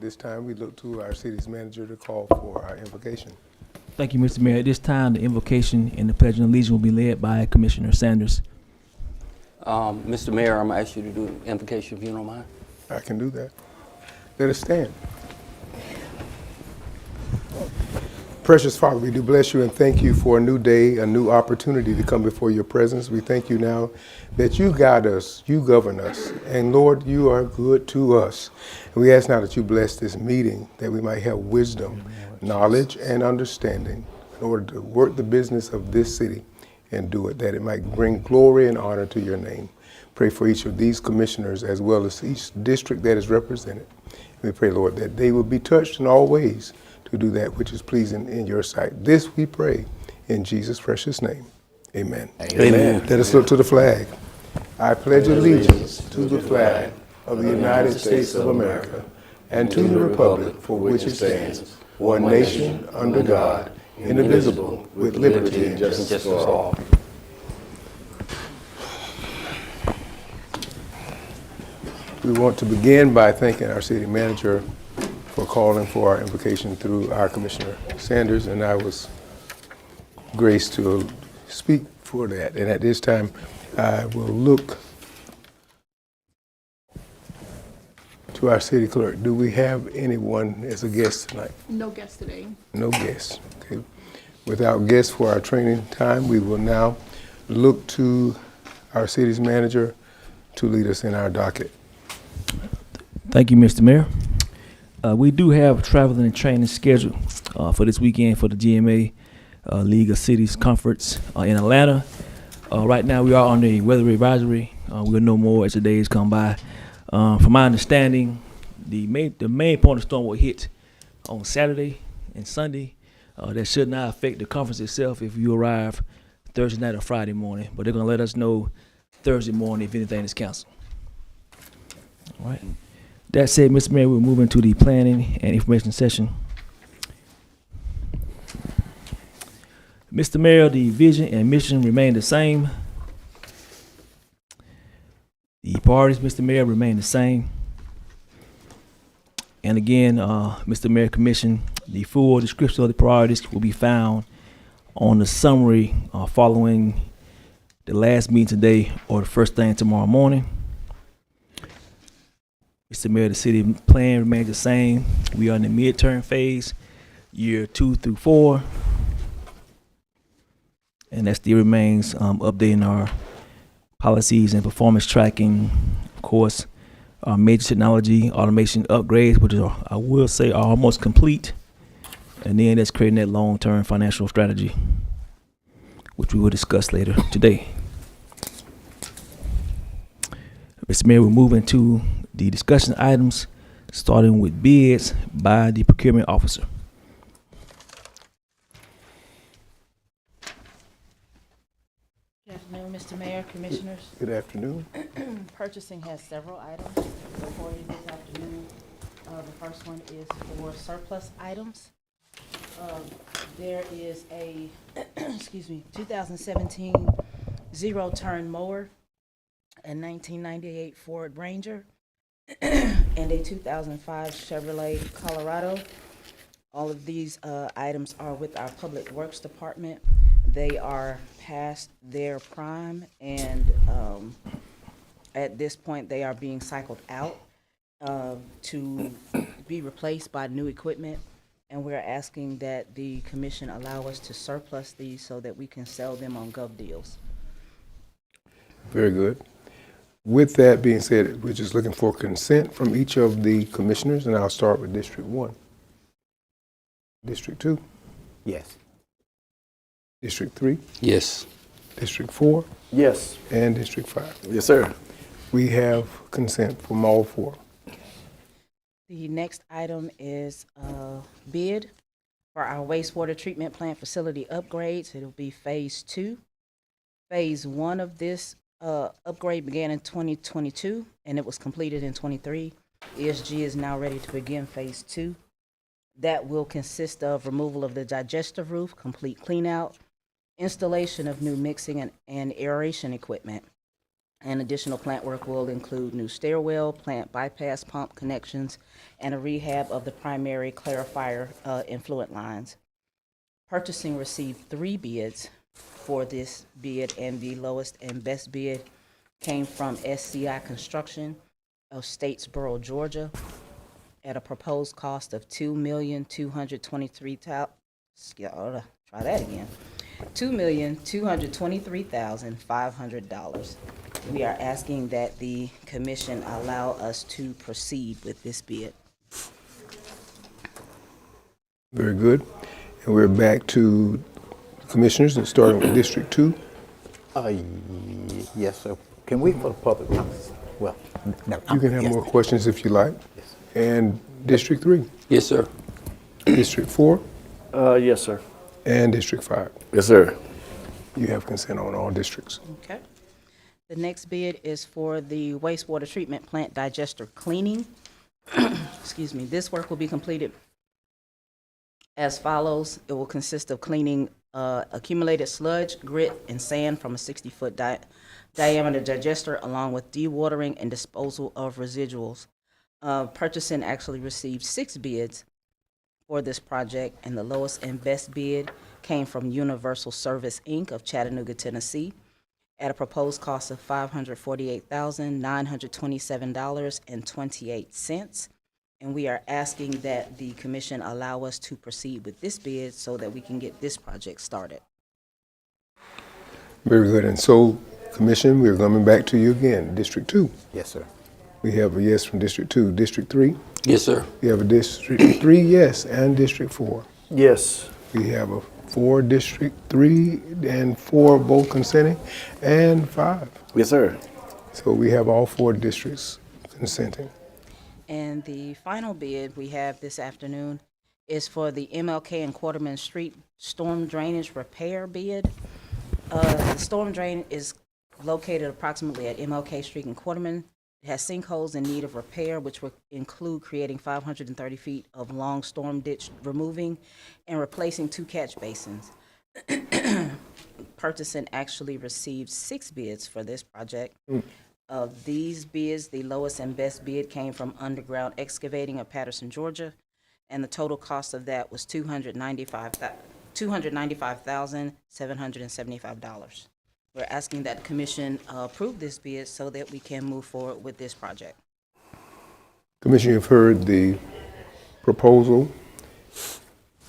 this time, we look to our city's manager to call for our invocation. Thank you, Mr. Mayor. At this time, the invocation and the pledge of allegiance will be led by Commissioner Sanders. Mr. Mayor, I'm going to ask you to do the invocation if you don't mind. I can do that. Let us stand. Precious Father, we do bless you and thank you for a new day, a new opportunity to come before your presence. We thank you now that you guide us, you govern us, and Lord, you are good to us. And we ask now that you bless this meeting, that we might have wisdom, knowledge, and understanding in order to work the business of this city and do it, that it might bring glory and honor to your name. Pray for each of these commissioners as well as each district that is represented. We pray, Lord, that they will be touched in all ways to do that which is pleasing in your sight. This we pray in Jesus' precious name. Amen. Amen. Let us look to the flag. I pledge allegiance to the flag of the United States of America and to the republic for which it stands, one nation under God, indivisible, with liberty and justice for all. We want to begin by thanking our city manager for calling for our invocation through our Commissioner Sanders, and I was graced to speak for that. And at this time, I will look to our city clerk. Do we have anyone as a guest tonight? No guests today. No guests. Okay. Without guests for our training time, we will now look to our city's manager to lead us in our docket. Thank you, Mr. Mayor. We do have traveling and training scheduled for this weekend for the GMA League of Cities Conference in Atlanta. Right now, we are on the weather advisory. We'll know more as the days come by. From my understanding, the main point of the storm will hit on Saturday and Sunday. That should not affect the conference itself if you arrive Thursday night or Friday morning. But they're going to let us know Thursday morning if anything is canceled. All right. That said, Mr. Mayor, we're moving to the planning and information session. Mr. Mayor, the vision and mission remain the same. The priorities, Mr. Mayor, remain the same. And again, Mr. Mayor, Commission, the full description of the priorities will be found on the summary following the last meeting today or the first thing tomorrow morning. Mr. Mayor, the city plan remains the same. We are in the midterm phase, year 2 through 4. And that still remains updating our policies and performance tracking. Of course, our major technology automation upgrades, which are, I will say, are almost complete. And then that's creating that long-term financial strategy, which we will discuss later today. Mr. Mayor, we're moving to the discussion items, starting with bids by the procurement officer. Good afternoon, Mr. Mayor, Commissioners. Good afternoon. Purchasing has several items before you this afternoon. The first one is for surplus items. There is a, 2017 zero-turn mower, a 1998 Ford Ranger, and a 2005 Chevrolet Colorado. All of these items are with our Public Works Department. They are past their prime, and at this point, they are being cycled out to be replaced by new equipment. And we're asking that the commission allow us to surplus these so that we can sell them on GovDeals. Very good. With that being said, we're just looking for consent from each of the commissioners, and I'll start with District 1. District 2? Yes. District 3? Yes. District 4? Yes. And District 5. Yes, sir. We have consent from all 4. The next item is a bid for our wastewater treatment plant facility upgrades. It'll be phase 2. Phase 1 of this upgrade began in 2022, and it was completed in 23. ESG is now ready to begin phase 2. That will consist of removal of the digestive roof, complete clean out, installation of new mixing and aeration equipment. And additional plant work will include new stairwell, plant bypass pump connections, and a rehab of the primary clarifier influent lines. Purchasing received 3 bids for this bid, and the lowest and best bid came from SCI Construction of Statesboro, Georgia, at a proposed cost of $2,223,500. We are asking that the commission allow us to proceed with this bid. Very good. And we're back to commissioners, and starting with District 2. Yes, sir. Can we, for the public, well, no. You can have yes. more questions if you like. And District 3, Yes, sir. District 4, Yes, sir. and District 5. Yes, sir. You have consent on all districts. Okay. The next bid is for the wastewater treatment plant digester cleaning. Excuse me. This work will be completed as follows. It will consist of cleaning accumulated sludge, grit, and sand from a 60-foot diameter digester, along with dewatering and disposal of residuals. Purchasing actually received 6 bids for this project, and the lowest and best bid came from Universal Service, Inc. of Chattanooga, Tennessee, at a proposed cost of $548,927.28. And we are asking that the commission allow us to proceed with this bid so that we can get this project started. Very good. And so, Commission, we're coming back to you again. District 2. Yes, sir. We have a yes from District 2. District 3. Yes, sir. We have a District 3 yes, and District 4. Yes. We have a 4 District 3 and 4 both consenting, and 5. Yes, sir. So we have all 4 districts consenting. And the final bid we have this afternoon is for the MLK and Quarterman Street storm drainage repair bid. The storm drain is located approximately at MLK Street and Quarterman. It has sinkholes in need of repair, which will include creating 530 feet of long storm ditch removing and replacing 2 catch basins. Purchasing actually received 6 bids for this project. Of these bids, the lowest and best bid came from Underground Excavating of Patterson, Georgia, and the total cost of that was $295,775. We're asking that the commission approve this bid so that we can move forward with this project. Commission, you've heard the proposal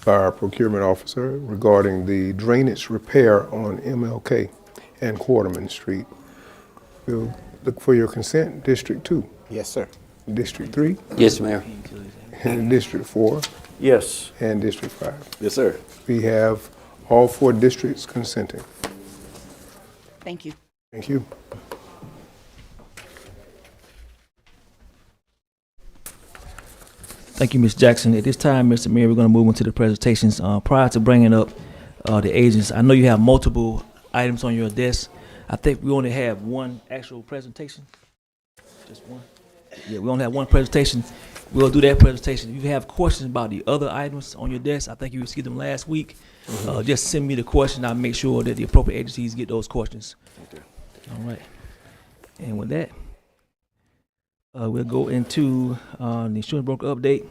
by our procurement officer regarding the drainage repair on MLK and Quarterman Street. We'll look for your consent. District 2, Yes, sir. District 3, Yes, Mayor. and District 4, Yes. and District 5. Yes, sir. We have all 4 districts consenting. Thank you. Thank you. Thank you, Ms. Jackson. At this time, Mr. Mayor, we're going to move into the presentations. Prior to bringing up the agents, I know you have multiple items on your desk. I think we only have one actual presentation. Just one? Yeah, we only have one presentation. We'll do that presentation. If you have questions about the other items on your desk, I think you received them last week. Just send me the question. I'll make sure that the appropriate agencies get those questions. All right. And with that, we'll go into the insurance broker update.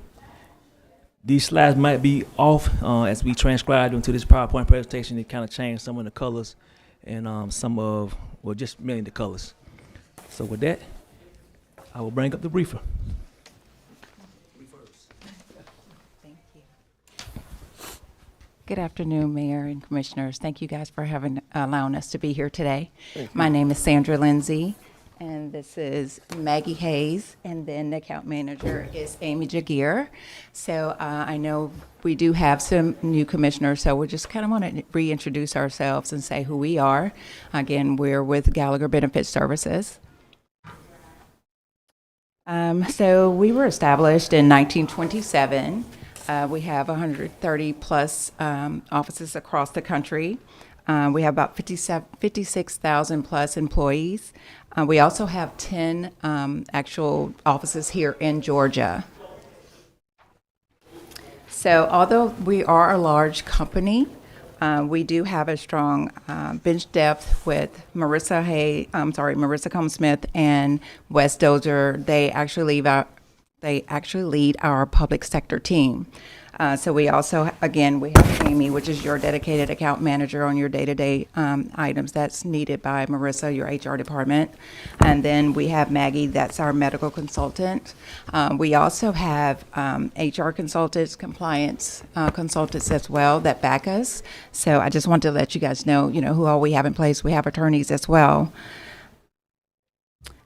These slides might be off as we transcribed into this PowerPoint presentation. It kind of changed some of the colors and some of, well, just mainly the colors. So with that, I will bring up the briefer. Thank you. Good afternoon, Mayor and Commissioners. Thank you guys for allowing us to be here today. My name is Sandra Lindsay, and this is Maggie Hayes, and then the account manager is Amy Jagier. So I know we do have some new commissioners, so we just kind of want to reintroduce ourselves and say who we are. Again, we're with Gallagher Benefit Services. So we were established in 1927. We have 130 plus offices across the country. We have about 56,000 plus employees. We also have 10 actual offices here in Georgia. So although we are a large company, we do have a strong bench depth with Marissa Combs-Smith and Wes Dozier. They actually lead our public sector team. So we also, again, we have Amy, which is your dedicated account manager on your day-to-day items that's needed by Marissa, your HR department. And then we have Maggie, that's our medical consultant. We also have HR consultants, compliance consultants as well that back us. So I just want to let you guys know, who all we have in place. We have attorneys as well.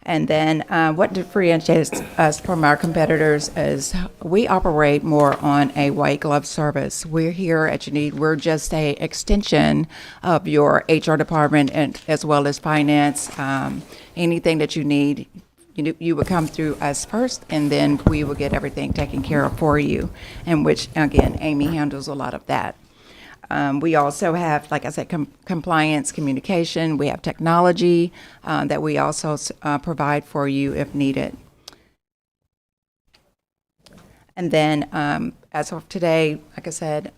And then what differentiates us from our competitors is we operate more on a white glove service. We're here at your need. We're just a extension of your HR department and as well as finance. Anything that you need, you would come through us first, and then we will get everything taken care of for you. And which, again, Amy handles a lot of that. We also have, like I said, compliance, communication. We have technology that we also provide for you if needed. And then as of today, like I said,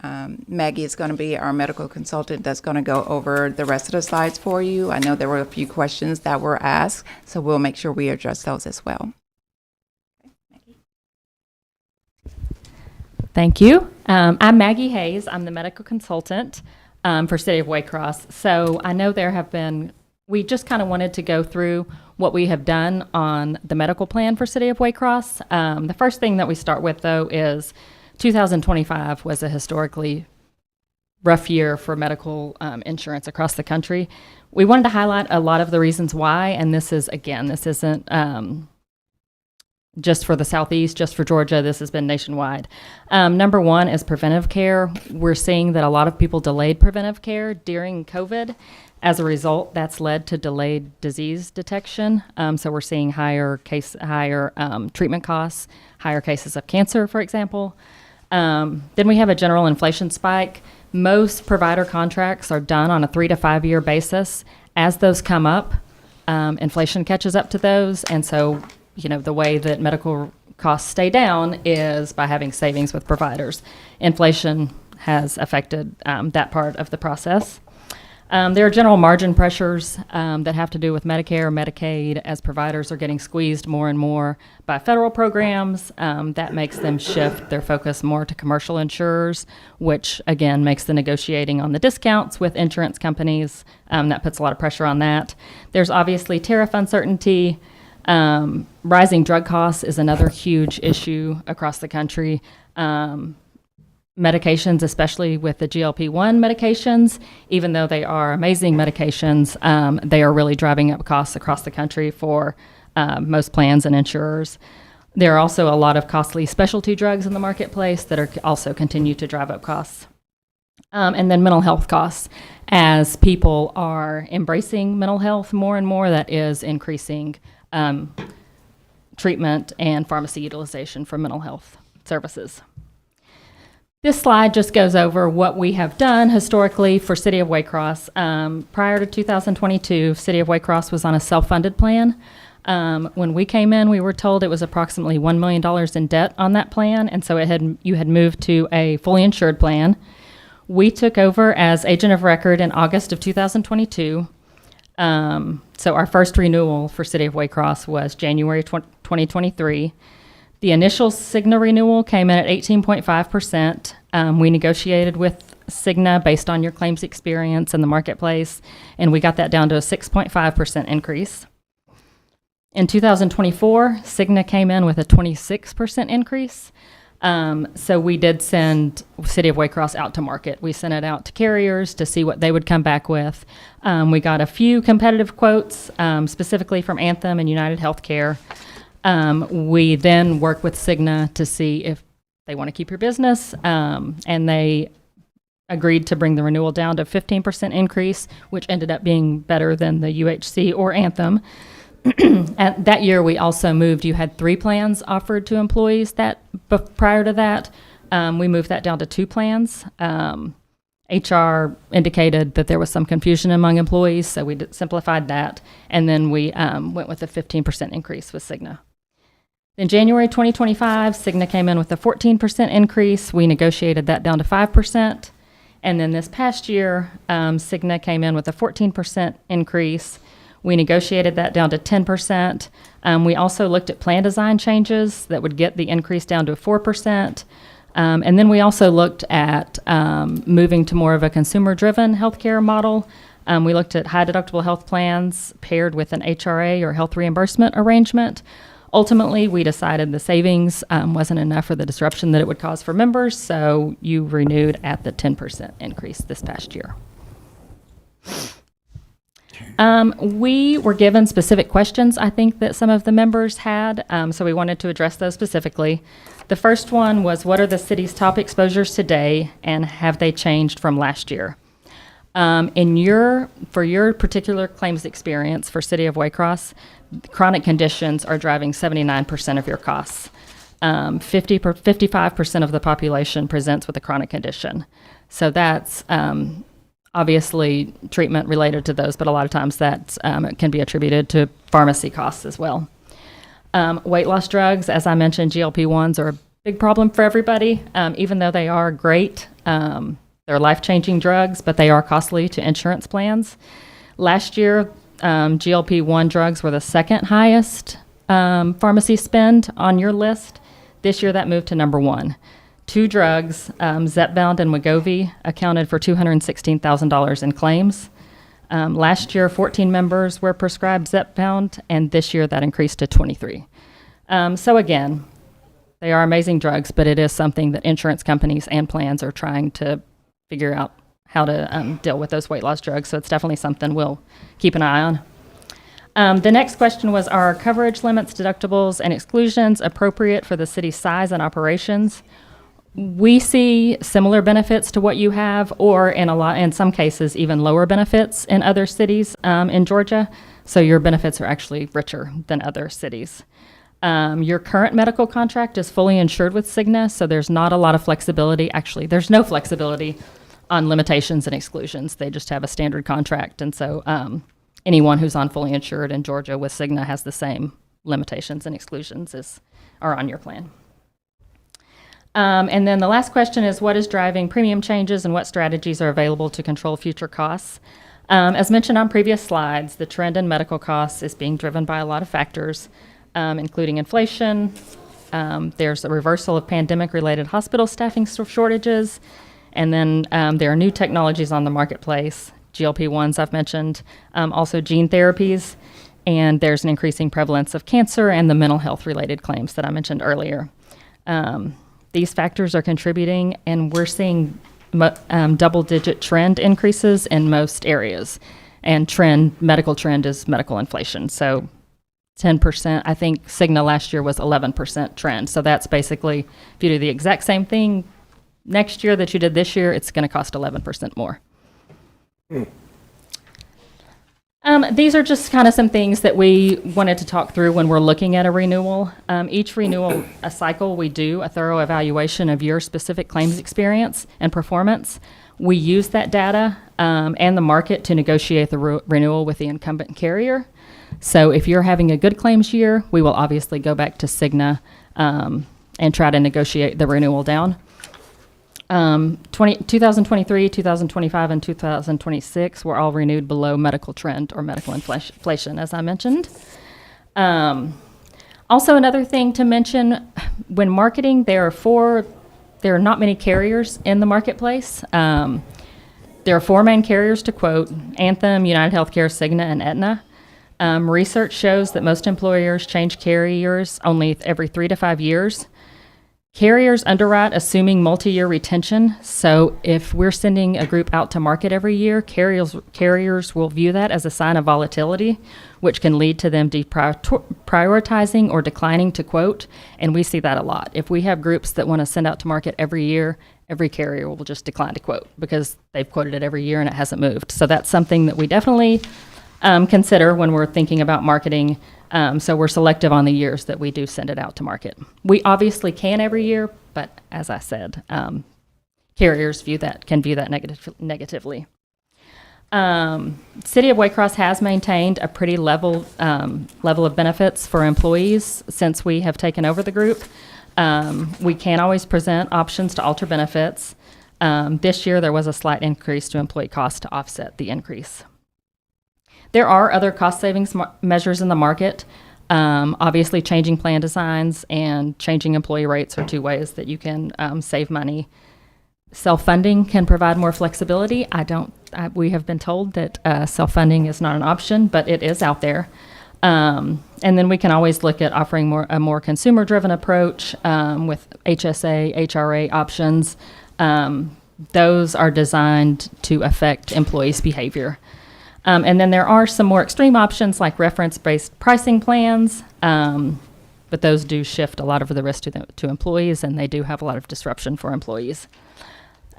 Maggie is going to be our medical consultant that's going to go over the rest of the slides for you. I know there were a few questions that were asked, so we'll make sure we address those as well. Thank you. I'm Maggie Hayes. I'm the medical consultant for City of Waycross. So I know we just kind of wanted to go through what we have done on the medical plan for City of Waycross. The first thing that we start with, though, is 2025 was a historically rough year for medical insurance across the country. We wanted to highlight a lot of the reasons why, and this isn't just for the Southeast, just for Georgia. This has been nationwide. Number one is preventive care. We're seeing that a lot of people delayed preventive care during COVID. As a result, that's led to delayed disease detection. So we're seeing higher treatment costs, higher cases of cancer, for example. Then we have a general inflation spike. Most provider contracts are done on a 3 to 5 year basis. As those come up, inflation catches up to those, and so the way that medical costs stay down is by having savings with providers. Inflation has affected that part of the process. There are general margin pressures that have to do with Medicare, Medicaid, as providers are getting squeezed more and more by federal programs. That makes them shift their focus more to commercial insurers, which again makes the negotiating on the discounts with insurance companies. That puts a lot of pressure on that. There's obviously tariff uncertainty. Rising drug costs is another huge issue across the country. Medications, especially with the GLP-1 medications, even though they are amazing medications, they are really driving up costs across the country for most plans and insurers. There are also a lot of costly specialty drugs in the marketplace that are also continue to drive up costs. And then mental health costs. As people are embracing mental health more and more, that is increasing treatment and pharmacy utilization for mental health services. This slide just goes over what we have done historically for City of Waycross. Prior to 2022, City of Waycross was on a self-funded plan. When we came in, we were told it was approximately $1 million in debt on that plan, and so you had moved to a fully insured plan. We took over as agent of record in August of 2022. So our first renewal for City of Waycross was January 2023. The initial Cigna renewal came in at 18.5%. We negotiated with Cigna based on your claims experience in the marketplace, and we got that down to a 6.5% increase. In 2024, Cigna came in with a 26% increase. So we did send City of Waycross out to market. We sent it out to carriers to see what they would come back with. We got a few competitive quotes, specifically from Anthem and United Healthcare. We then work with Cigna to see if they want to keep your business, and they agreed to bring the renewal down to 15% increase, which ended up being better than the UHC or Anthem. At that year, we also moved. You had 3 plans offered to employees prior to that. We moved that down to 2 plans. HR indicated that there was some confusion among employees, so we simplified that, and then we went with a 15% increase with Cigna. In January 2025, Cigna came in with a 14% increase. We negotiated that down to 5%. And then this past year, Cigna came in with a 14% increase. We negotiated that down to 10%. We also looked at plan design changes that would get the increase down to 4%. And then we also looked at moving to more of a consumer-driven healthcare model. We looked at high deductible health plans paired with an HRA or health reimbursement arrangement. Ultimately, we decided the savings wasn't enough for the disruption that it would cause for members, so you renewed at the 10% increase this past year. We were given specific questions, I think, that some of the members had, so we wanted to address those specifically. The first one was, what are the city's top exposures today, and have they changed from last year? For your particular claims experience for City of Waycross, chronic conditions are driving 79% of your costs. 55% of the population presents with a chronic condition. So that's obviously treatment related to those, but a lot of times that can be attributed to pharmacy costs as well. Weight loss drugs, as I mentioned, GLP-1s are a big problem for everybody, even though they are great. They're life-changing drugs, but they are costly to insurance plans. Last year, GLP-1 drugs were the second highest pharmacy spend on your list. This year, that moved to number 1. 2 drugs, Zepbound and Wegovy, accounted for $216,000 in claims. Last year, 14 members were prescribed Zepbound, and this year that increased to 23. So again, they are amazing drugs, but it is something that insurance companies and plans are trying to figure out how to deal with those weight loss drugs. So it's definitely something we'll keep an eye on. The next question was, are coverage limits, deductibles, and exclusions appropriate for the city's size and operations? We see similar benefits to what you have, or in some cases, even lower benefits in other cities in Georgia. So your benefits are actually richer than other cities. Your current medical contract is fully insured with Cigna, so there's not a lot of flexibility. Actually, there's no flexibility on limitations and exclusions. They just have a standard contract, and so anyone who's on fully insured in Georgia with Cigna has the same limitations and exclusions as are on your plan. And then the last question is, what is driving premium changes and what strategies are available to control future costs? As mentioned on previous slides, the trend in medical costs is being driven by a lot of factors, including inflation. There's a reversal of pandemic-related hospital staffing shortages, and then there are new technologies on the marketplace, GLP-1s I've mentioned, also gene therapies, and there's an increasing prevalence of cancer and the mental health-related claims that I mentioned earlier. These factors are contributing, and we're seeing double-digit trend increases in most areas. And medical trend is medical inflation. So 10%, I think Cigna last year was 11% trend. So that's basically, if you do the exact same thing next year that you did this year, it's going to cost 11% more. These are just kind of some things that we wanted to talk through when we're looking at a renewal. Each renewal cycle, we do a thorough evaluation of your specific claims experience and performance. We use that data and the market to negotiate the renewal with the incumbent carrier. So if you're having a good claims year, we will obviously go back to Cigna and try to negotiate the renewal down. 2023, 2025, and 2026 were all renewed below medical trend or medical inflation, as I mentioned. Also, another thing to mention, when marketing, there are not many carriers in the marketplace. There are 4 main carriers to quote: Anthem, United Healthcare, Cigna, and Aetna. Research shows that most employers change carriers only every 3 to 5 years. Carriers underwrite assuming multi-year retention, so if we're sending a group out to market every year, carriers will view that as a sign of volatility, which can lead to them prioritizing or declining to quote, and we see that a lot. If we have groups that want to send out to market every year, every carrier will just decline to quote because they've quoted it every year and it hasn't moved. So that's something that we definitely consider when we're thinking about marketing. So we're selective on the years that we do send it out to market. We obviously can every year, but as I said, carriers can view that negatively. City of Waycross has maintained a pretty level of benefits for employees since we have taken over the group. We can always present options to alter benefits. This year, there was a slight increase to employee costs to offset the increase. There are other cost savings measures in the market. Obviously, changing plan designs and changing employee rates are two ways that you can save money. Self-funding can provide more flexibility. We have been told that self-funding is not an option, but it is out there. And then we can always look at offering a more consumer-driven approach with HSA, HRA options. Those are designed to affect employees' behavior. And then there are some more extreme options like reference-based pricing plans, but those do shift a lot of the risk to employees, and they do have a lot of disruption for employees.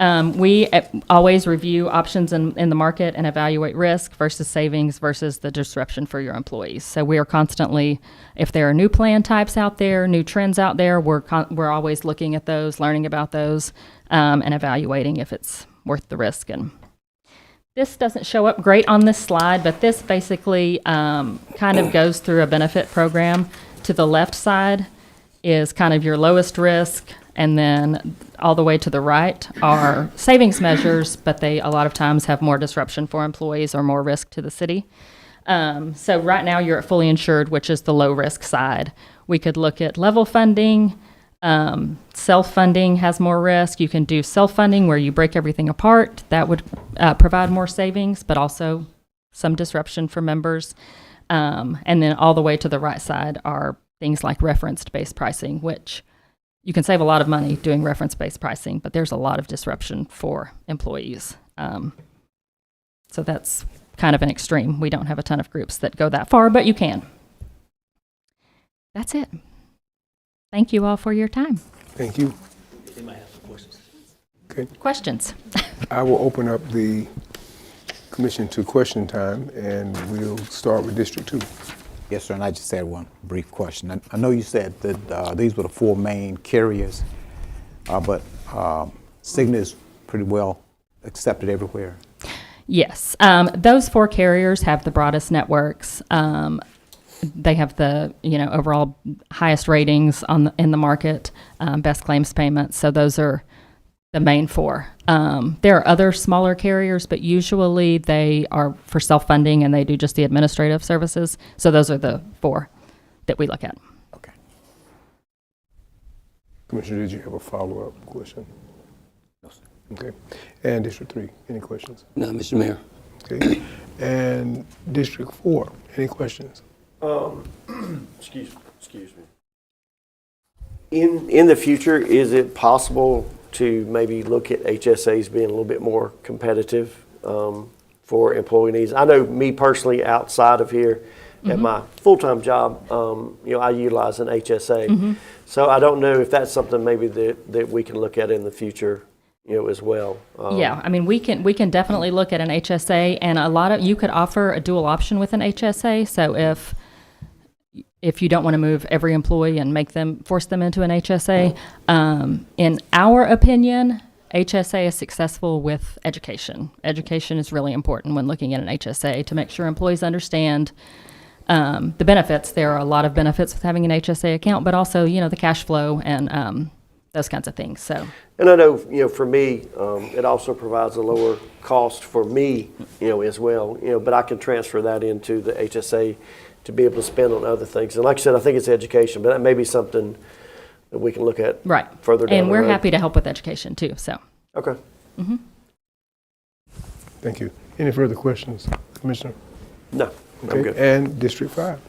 We always review options in the market and evaluate risk versus savings versus the disruption for your employees. So we are constantly, if there are new plan types out there, new trends out there, we're always looking at those, learning about those, and evaluating if it's worth the risk. And this doesn't show up great on this slide, but this basically kind of goes through a benefit program. To the left side is kind of your lowest risk, and then all the way to the right are savings measures, but they a lot of times have more disruption for employees or more risk to the city. So right now you're at fully insured, which is the low risk side. We could look at level funding. Self-funding has more risk. You can do self-funding where you break everything apart. That would provide more savings, but also some disruption for members. And then all the way to the right side are things like reference-based pricing, which you can save a lot of money doing reference-based pricing, but there's a lot of disruption for employees. So that's kind of an extreme. We don't have a ton of groups that go that far, but you can. That's it. Thank you all for your time. Thank you. Okay. Questions? I will open up the commission to question time, and we'll start with District 2. Yes, sir, and I just had one brief question. I know you said that these were the four main carriers, but Cigna is pretty well accepted everywhere. Yes. Those four carriers have the broadest networks. They have the overall highest ratings in the market, best claims payments. So those are the main four. There are other smaller carriers, but usually they are for self-funding and they do just the administrative services. So those are the four that we look at. Okay. Commissioner, did you have a follow-up question? No, sir. Okay. And District 3, any questions? No, Mr. Mayor. Okay. And District 4, any questions? Excuse me. In the future, is it possible to maybe look at HSAs being a little bit more competitive for employee needs? I know me personally, outside of here, at my full-time job, I utilize an HSA. So I don't know if that's something maybe that we can look at in the future, as well. Yeah, I mean, we can definitely look at an HSA, and you could offer a dual option with an HSA. So if you don't want to move every employee and force them into an HSA, in our opinion, HSA is successful with education. Education is really important when looking at an HSA to make sure employees understand the benefits. There are a lot of benefits with having an HSA account, but also, the cash flow and those kinds of things. So, and I know, for me, it also provides a lower cost for me, as well. But I can transfer that into the HSA to be able to spend on other things. And like I said, I think it's education, but that may be something that we can look at further down and the we're road. happy to help with education too. So, okay. Thank you. Any further questions, Commissioner? No, I'm Okay. good. And District 5.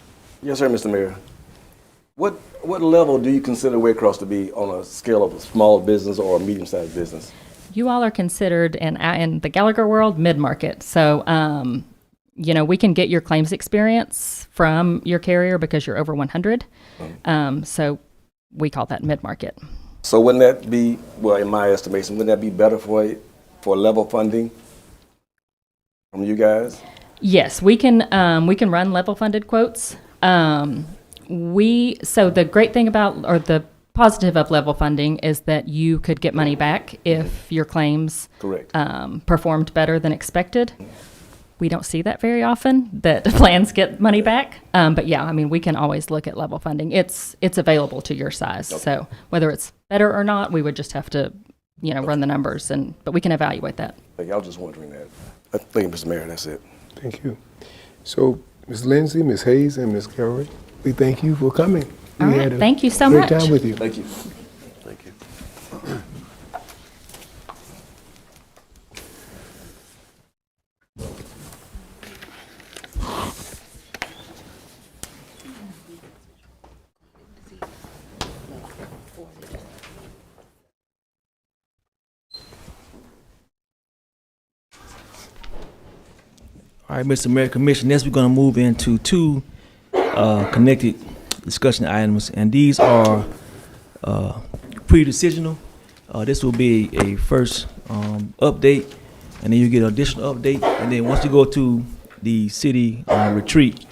Yes, sir, Mr. Mayor. What level do you consider Waycross to be on a scale of a small business or a medium-sized business? you all are considered in the Gallagher world mid-market. So, we can get your claims experience from your carrier because you're over 100. So we call that mid-market. So wouldn't that be, well, in my estimation, wouldn't that be better for level funding from you guys? Yes, we can run level funded quotes. So the great thing about, or the positive of level funding is that you could get money back if your claims Correct. Performed better than expected. We don't see that very often, that plans get money back. But yeah, we can always look at level funding. It's available to your size. Okay. So whether it's better or not, we would just have to run the numbers, but we can evaluate that. Thank you. I was just wondering that. Thank you, Mr. Mayor. That's it. Thank you. So, Ms. Lindsay, Ms. Hayes, and Ms. Gilroy, we thank you for coming. All We right. had a Thank you so great much. time with you. Thank you. Thank you. All right, Mr. Mayor, Commission, next we're going to move into two connected discussion items, and these are pre-decisional. This will be a first update, and then you get an additional update, and then once you go to the city retreat,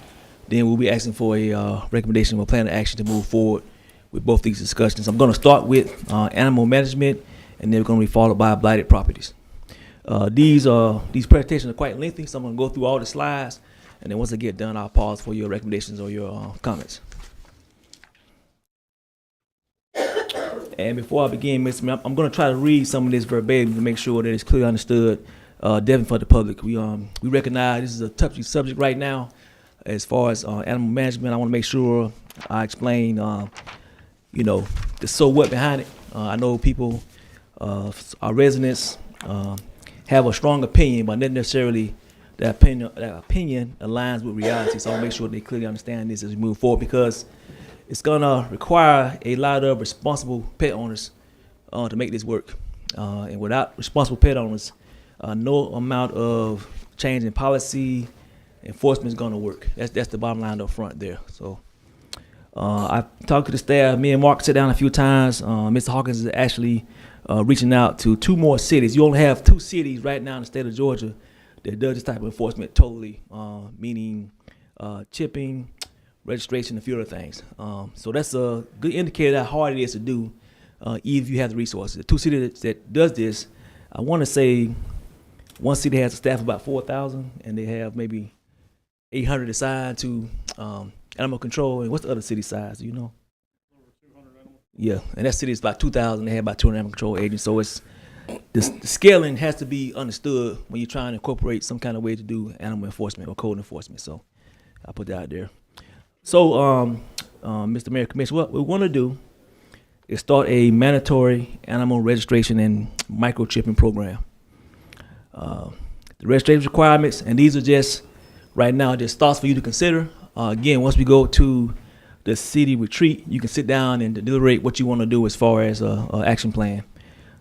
then we'll be asking for a recommendation of a plan of action to move forward with both these discussions. I'm going to start with animal management, and then we're going to be followed by blighted properties. These presentations are quite lengthy, so I'm going to go through all the slides, and then once I get done, I'll pause for your recommendations or your comments. And before I begin, Mr. Mayor, I'm going to try to read some of this verbatim to make sure that it's clearly understood, definitely for the public. We recognize this is a touchy subject right now as far as animal management. I want to make sure I explain, the so what behind it. I know people, our residents, have a strong opinion, but not necessarily that opinion aligns with reality. So I want to make sure they clearly understand this as we move forward, because it's gonna require a lot of responsible pet owners to make this work. And without responsible pet owners, no amount of change in policy enforcement is gonna work. That's the bottom line up front there. So I've talked to the staff. Me and Mark sat down a few times. Mr. Hawkins is actually reaching out to 2 more cities. You only have 2 cities right now in the state of Georgia that does this type of enforcement totally, meaning chipping, registration, and a few other things. So that's a good indicator how hard it is to do if you have the resources. The 2 cities that does this, I want to say one city has a staff of about 4,000, and they have maybe 800 assigned to animal control. And what's the other city size, do you know? Yeah, and that city is about 2,000. They have about 200 animal control agents. So it's the scaling has to be understood when you're trying to incorporate some kind of way to do animal enforcement or code enforcement. So I put that out there. So, Mr. Mayor, Commission, what we want to do is start a mandatory animal registration and microchipping program. The registration requirements, and these are just right now just thoughts for you to consider. Again, once we go to the city retreat, you can sit down and deliberate what you want to do as far as a action plan.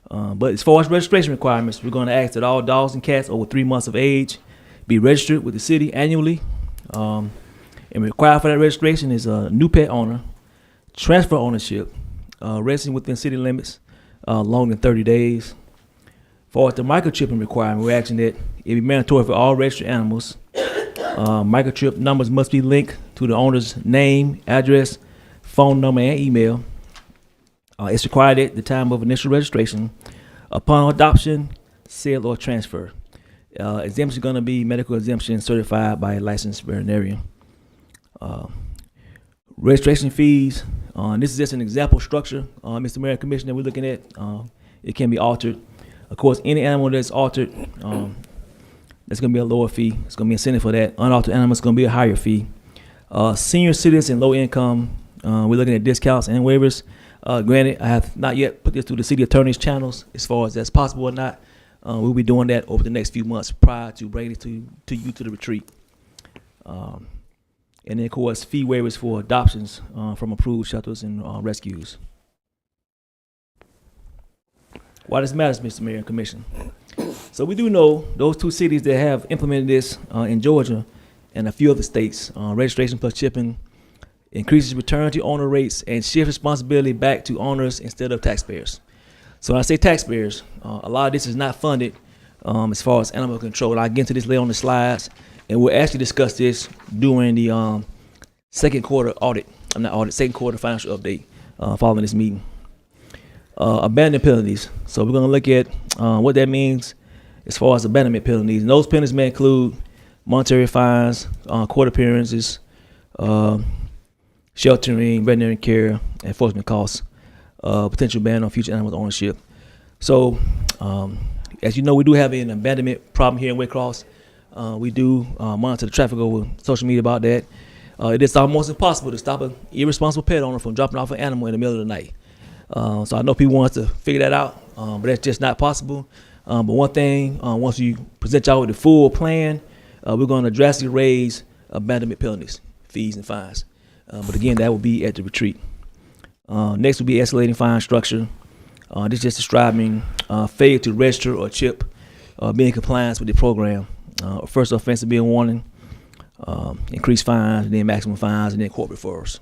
But as far as registration requirements, we're going to ask that all dogs and cats over 3 months of age be registered with the city annually. And required for that registration is a new pet owner, transfer ownership, residing within city limits longer than 30 days. For the microchipping requirement, we're asking that it be mandatory for all registered animals. Microchip numbers must be linked to the owner's name, address, phone number, and email. It's required at the time of initial registration, upon adoption, sale, or transfer. Exemption is going to be medical exemption certified by a licensed veterinarian. Registration fees. This is just an example structure, Mr. Mayor and Commissioner, we're looking at. It can be altered. Of course, any animal that's altered, that's going to be a lower fee. It's going to be incentive for that. Unaltered animals is going to be a higher fee. Senior citizens and low income, we're looking at discounts and waivers. Granted, I have not yet put this through the city attorney's channels as far as that's possible or not. We'll be doing that over the next few months prior to bringing it to you to the retreat. And then, of course, fee waivers for adoptions from approved shelters and rescues. Why this matters, Mr. Mayor and Commission. So we do know those 2 cities that have implemented this in Georgia and a few other states, registration plus chipping, increases return to owner rates and shifts responsibility back to owners instead of taxpayers. So when I say taxpayers, a lot of this is not funded as far as animal control. I'll get into this later on the slides, and we'll actually discuss this during the second quarter financial update following this meeting. Abandonment penalties. So we're going to look at what that means as far as abandonment penalties. And those penalties may include monetary fines, court appearances, sheltering, veterinary care, enforcement costs, potential ban on future animal ownership. So, as you know, we do have an abandonment problem here in Waycross. We do monitor the traffic over social media about that. It is almost impossible to stop an irresponsible pet owner from dropping off an animal in the middle of the night. So I know people want to figure that out, but that's just not possible. But one thing, once you present y'all with the full plan, we're going to drastically raise abandonment penalties, fees, and fines. But again, that will be at the retreat. Next will be escalating fine structure. This is just describing failure to register or chip, be in compliance with the program. First offense will be a warning, increased fines, and then maximum fines, and then court referrals.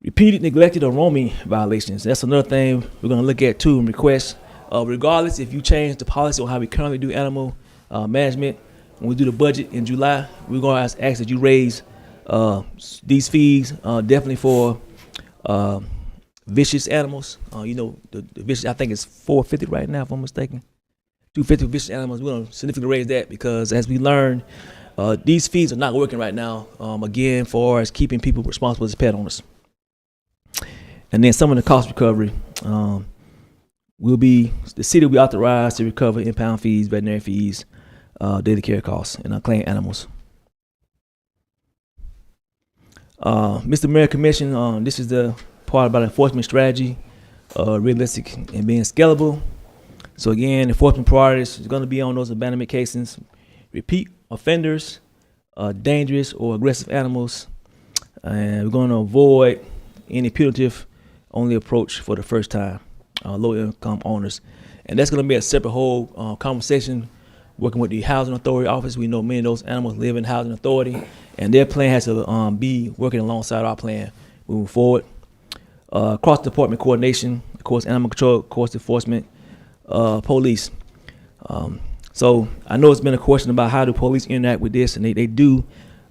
Repeated, neglected, or roaming violations. That's another thing we're going to look at too and request. Regardless if you change the policy or how we currently do animal management, when we do the budget in July, we're going to ask that you raise these fees definitely for vicious animals. The vicious, I think it's $450 right now, if I'm mistaken. $250 for vicious animals. We're going to significantly raise that because, as we learned, these fees are not working right now. Again, for as keeping people responsible as pet owners. And then some of the cost recovery the city will be authorized to recover impound fees, veterinary fees, daily care costs, and unclaimed animals. Mr. Mayor Commission, this is the part about enforcement strategy, realistic and being scalable. So again, enforcement priorities is going to be on those abandonment cases, repeat offenders, dangerous or aggressive animals, and we're going to avoid any punitive only approach for the first time, low income owners. And that's going to be a separate whole conversation working with the housing authority office. We know many of those animals live in housing authority, and their plan has to be working alongside our plan moving forward. Cross department coordination, of course, animal control, course enforcement, police. So I know it's been a question about how do police interact with this, and they do.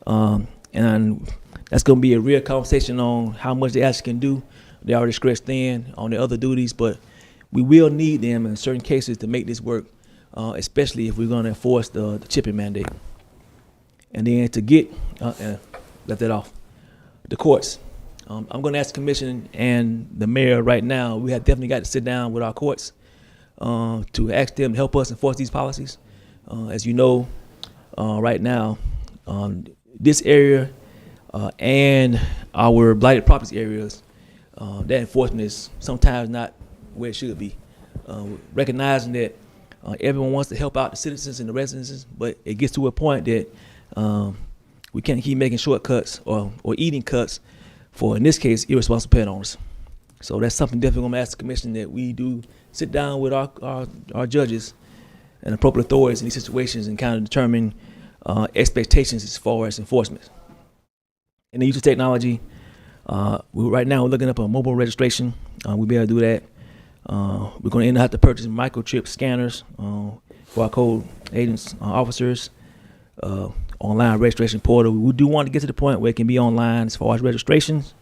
And that's going to be a real conversation on how much they actually can do. They already stretched thin on their other duties, but we will need them in certain cases to make this work, especially if we're going to enforce the chipping mandate. And then to get, left that off, the courts. I'm going to ask the commission and the mayor right now, we have definitely got to sit down with our courts to ask them to help us enforce these policies. As you know, right now, this area and our blighted properties areas, that enforcement is sometimes not where it should be. Recognizing that everyone wants to help out the citizens and the residents, but it gets to a point that we can't keep making shortcuts or eating cuts for, in this case, irresponsible pet owners. So that's something definitely I'm going to ask the commission that we do sit down with our judges and appropriate authorities in these situations and kind of determine expectations as far as enforcement. And the use of technology, right now we're looking up a mobile registration. We'll be able to do that. We're going to end up have to purchase microchip scanners for our code agents, officers, online registration portal. We do want to get to the point where it can be online as far as registrations.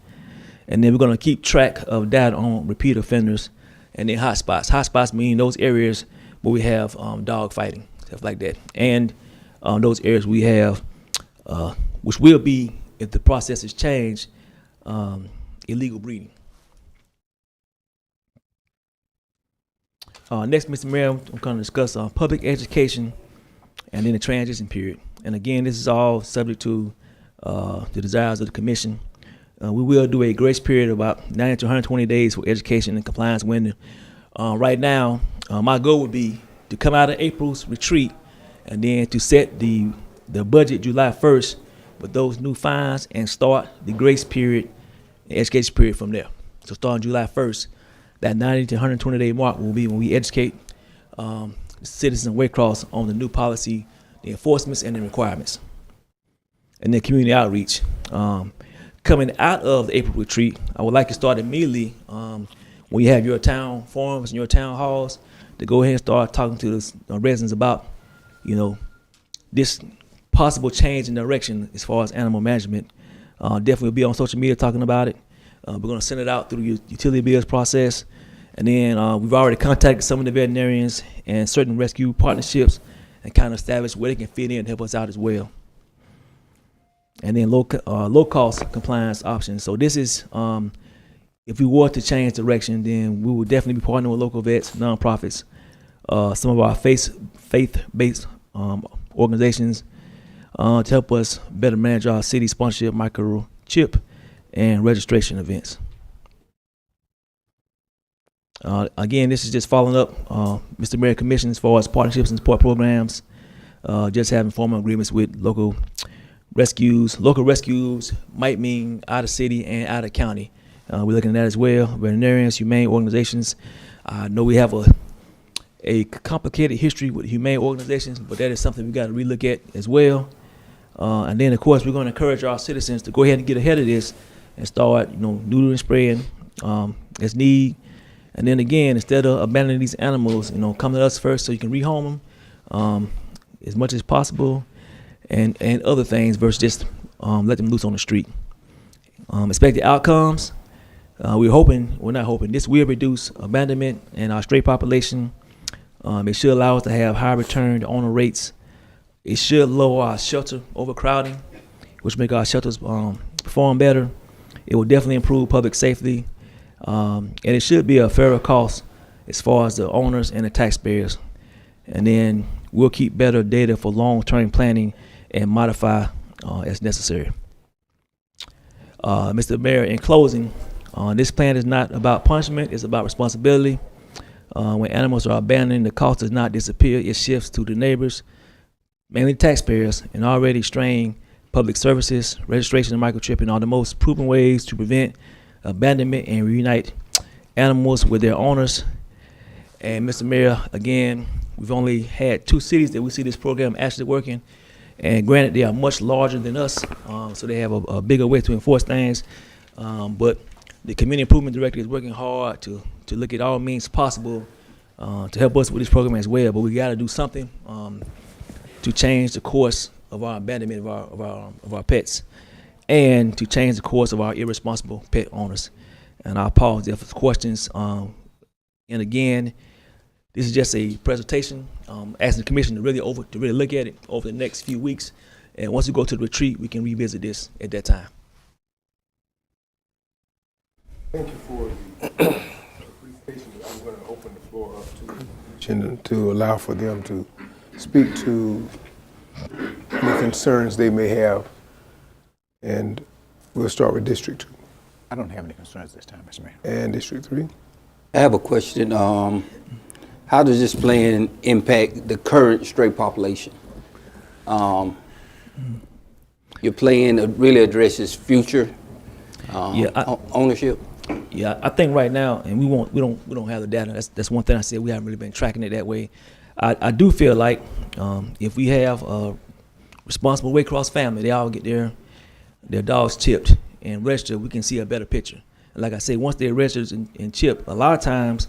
And then we're going to keep track of data on repeat offenders and then hotspots. Hotspots mean those areas where we have dog fighting, stuff like that. And those areas we have, which will be, if the process is changed, illegal breeding. Next, Mr. Mayor, I'm going to discuss public education and then the transition period. And again, this is all subject to the desires of the commission. We will do a grace period of about 90 to 120 days for education and compliance window. Right now, my goal would be to come out of April's retreat and then to set the budget July 1st with those new fines and start the grace period, the education period from there. So starting July 1st, that 90 to 120 day mark will be when we educate the citizens of Waycross on the new policy, the enforcements and the requirements. And then community outreach. Coming out of the April retreat, I would like to start immediately when you have your town forums and your town halls to go ahead and start talking to the residents about, this possible change in direction as far as animal management. Definitely be on social media talking about it. We're going to send it out through the utility bills process. And then we've already contacted some of the veterinarians and certain rescue partnerships and kind of establish where they can fit in and help us out as well. And then low cost compliance options. So this is if we were to change direction, then we would definitely be partnering with local vets, nonprofits, some of our faith-based organizations to help us better manage our city sponsorship, microchip, and registration events. Again, this is just following up Mr. Mayor Commission as far as partnerships and support programs, just having formal agreements with local rescues. Local rescues might mean out of city and out of county. We're looking at that as well. Veterinarians, humane organizations. I know we have a complicated history with humane organizations, but that is something we got to relook at as well. And then, of course, we're going to encourage our citizens to go ahead and get ahead of this and start, neutering, spraying as need. And then again, instead of abandoning these animals, come to us first so you can rehome them as much as possible, and other things versus just let them loose on the street. Expected outcomes. We're not hoping, this will reduce abandonment in our stray population. It should allow us to have high return to owner rates. It should lower our shelter overcrowding, which make our shelters perform better. It will definitely improve public safety. And it should be a fairer cost as far as the owners and the taxpayers. And then we'll keep better data for long-term planning and modify as necessary. Mr. Mayor, in closing, this plan is not about punishment, it's about responsibility. When animals are abandoned, the cost does not disappear, it shifts to the neighbors, mainly taxpayers, and already strained public services. Registration and microchipping are the most proven ways to prevent abandonment and reunite animals with their owners. And Mr. Mayor, again, we've only had 2 cities that we see this program actually working. And granted, they are much larger than us, so they have a bigger way to enforce things. But the Community Improvement Director is working hard to look at all means possible to help us with this program as well. But we got to do something to change the course of our abandonment of our pets, and to change the course of our irresponsible pet owners. And I'll pause there for questions. And again, this is just a presentation, asking the commission to really look at it over the next few weeks. And once we go to the retreat, we can revisit this at that time. Thank you for the presentation. I'm going to open the floor up to allow for them to speak to any concerns they may have. And we'll start with District 2. I don't have any concerns this time, Mr. Mayor. And District 3. I have a question. How does this plan impact the current stray population? Your plan really addresses future ownership? Yeah, I think right now, and we don't have the data. That's one thing I said, we haven't really been tracking it that way. I do feel like if we have a responsible Waycross family, they all get their dogs chipped and registered, we can see a better picture. And like I say, once they're registered and chipped, a lot of times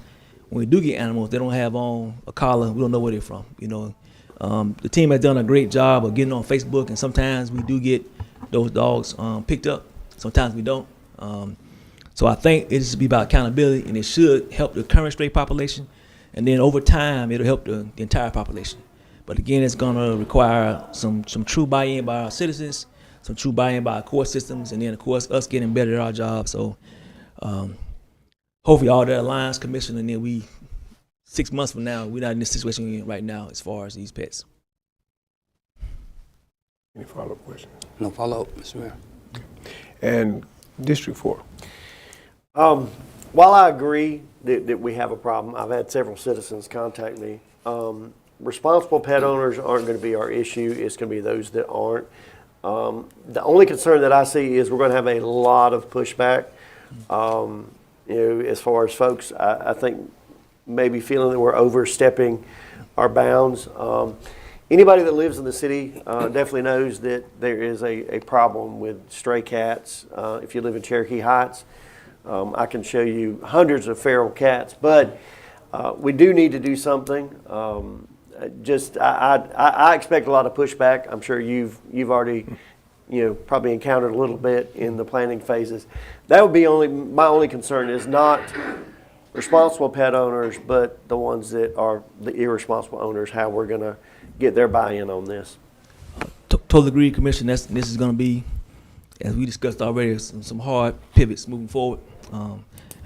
when we do get animals, they don't have on a collar. We don't know where they're from. The team has done a great job of getting on Facebook, and sometimes we do get those dogs picked up. Sometimes we don't. So I think it should be about accountability, and it should help the current stray population, and then over time it'll help the entire population. But again, it's gonna require some true buy-in by our citizens, some true buy-in by our court systems, and then of course us getting better at our job. So hopefully all that aligns, Commissioner, and then 6 months from now, we're not in this situation we're in right now as far as these pets. Any follow-up questions? No follow-up, Mr. Mayor. And District 4. While I agree that we have a problem, I've had several citizens contact me. Responsible pet owners aren't going to be our issue. It's going to be those that aren't. The only concern that I see is we're going to have a lot of pushback. As far as folks, I think maybe feeling that we're overstepping our bounds. Anybody that lives in the city definitely knows that there is a problem with stray cats. If you live in Cherokee Heights, I can show you hundreds of feral cats, but we do need to do something. I expect a lot of pushback. I'm sure you've already, probably encountered a little bit in the planning phases. That would be my only concern is not responsible pet owners, but the ones that are the irresponsible owners, how we're going to get their buy-in on this. Totally agree, Commissioner. This is going to be, as we discussed already, some hard pivots moving forward.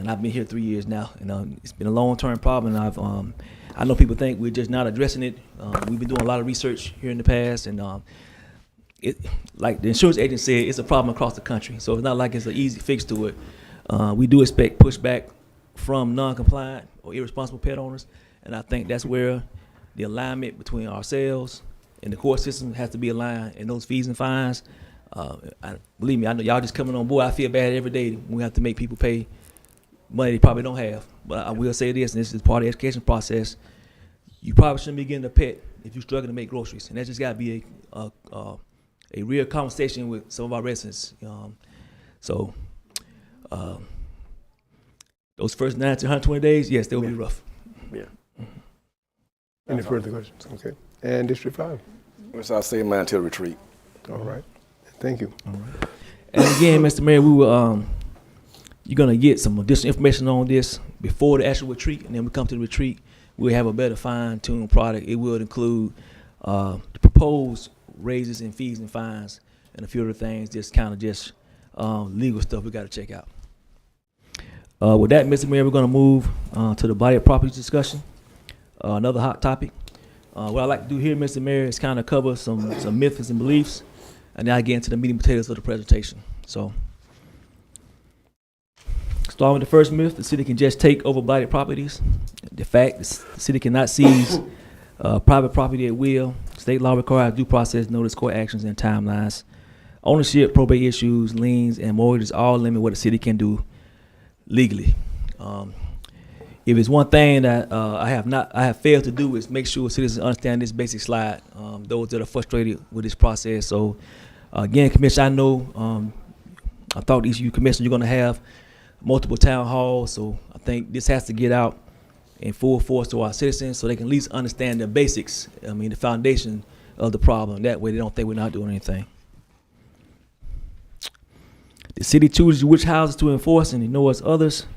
and I've been here 3 years now, and it's been a long-term problem. And I know people think we're just not addressing it. We've been doing a lot of research here in the past, and like the insurance agent said, it's a problem across the country. So it's not like it's an easy fix to it. We do expect pushback from non-compliant or irresponsible pet owners, and I think that's where the alignment between ourselves and the court system has to be aligned, and those fees and fines. Believe me, I know y'all just coming on board. I feel bad every day when we have to make people pay money they probably don't have. But I will say this, and this is part of the education process. You probably shouldn't be getting a pet if you're struggling to make groceries, and that just got to be a real conversation with some of our residents. Those first 9 to 120 days, yes, they will be rough. Yeah. Any further questions? Okay. And District 5. So I'll say mine till retreat. All right. Thank you. All right. And again, Mr. Mayor, we will, you're going to get some additional information on this before the actual retreat, and then we come to the retreat, we'll have a better fine-tuned product. It will include the proposed raises and fees and fines and a few other things, just legal stuff we got to check out. With that, Mr. Mayor, we're going to move to the blighted properties discussion, another hot topic. What I'd like to do here, Mr. Mayor, is kind of cover some myths and beliefs, and then I get into the meat and potatoes of the presentation. So, starting with the first myth, the city can just take over blighted properties. The fact, the city cannot seize private property at will. State law requires due process, notice, court actions, and timelines. Ownership, probate issues, liens, and mortgages all limit what the city can do legally. If it's one thing that I have failed to do is make sure citizens understand this basic slide. Those that are frustrated with this process. So, again, Commissioner, I know I thought each of you commissioners you're going to have multiple town halls. So I think this has to get out in full force to our citizens so they can at least understand the basics. I mean, the foundation of the problem. That way, they don't think we're not doing anything. The city chooses which houses to enforce and ignores others.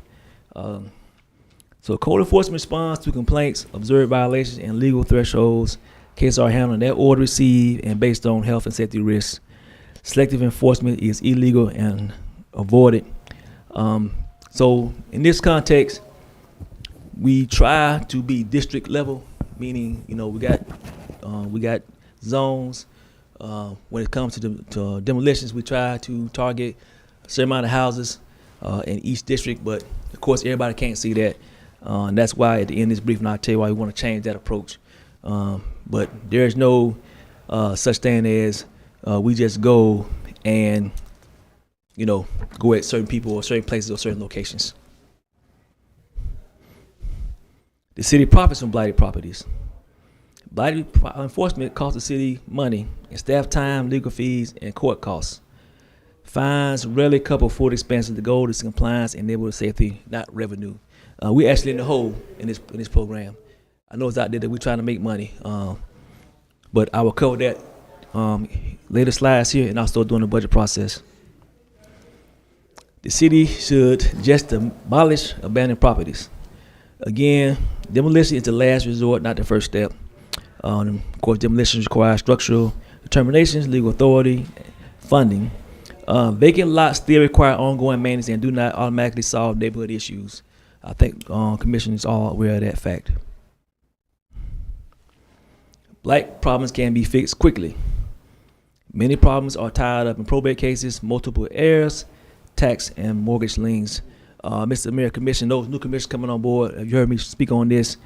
So code enforcement responds to complaints, observed violations, and legal thresholds. Cases are handled in that order received and based on health and safety risks. Selective enforcement is illegal and avoided. So in this context, we try to be district level, meaning we got zones. When it comes to demolitions, we try to target a certain amount of houses in each district, but of course everybody can't see that. And that's why at the end of this briefing, I'll tell you why we want to change that approach. But there's no such thing as we just go and, go at certain people or certain places or certain locations. The city profits from blighted properties. Blighted enforcement costs the city money in staff time, legal fees, and court costs. Fines rarely couple full expenses. The goal is compliance and neighborhood safety, not revenue. We're actually in the hole in this program. I know it's out there that we're trying to make money, but I will cover that later slides here, and I'll start doing the budget process. The city should just abolish abandoned properties. Again, demolition is the last resort, not the first step. Of course, demolitions require structural determinations, legal authority, funding. Vacant lots still require ongoing maintenance and do not automatically solve neighborhood issues. I think commissioners are all aware of that fact. Blight problems can be fixed quickly. Many problems are tied up in probate cases, multiple heirs, tax, and mortgage liens. Mr. Mayor, Commission, those new commissioners coming on board, have you heard me speak on this?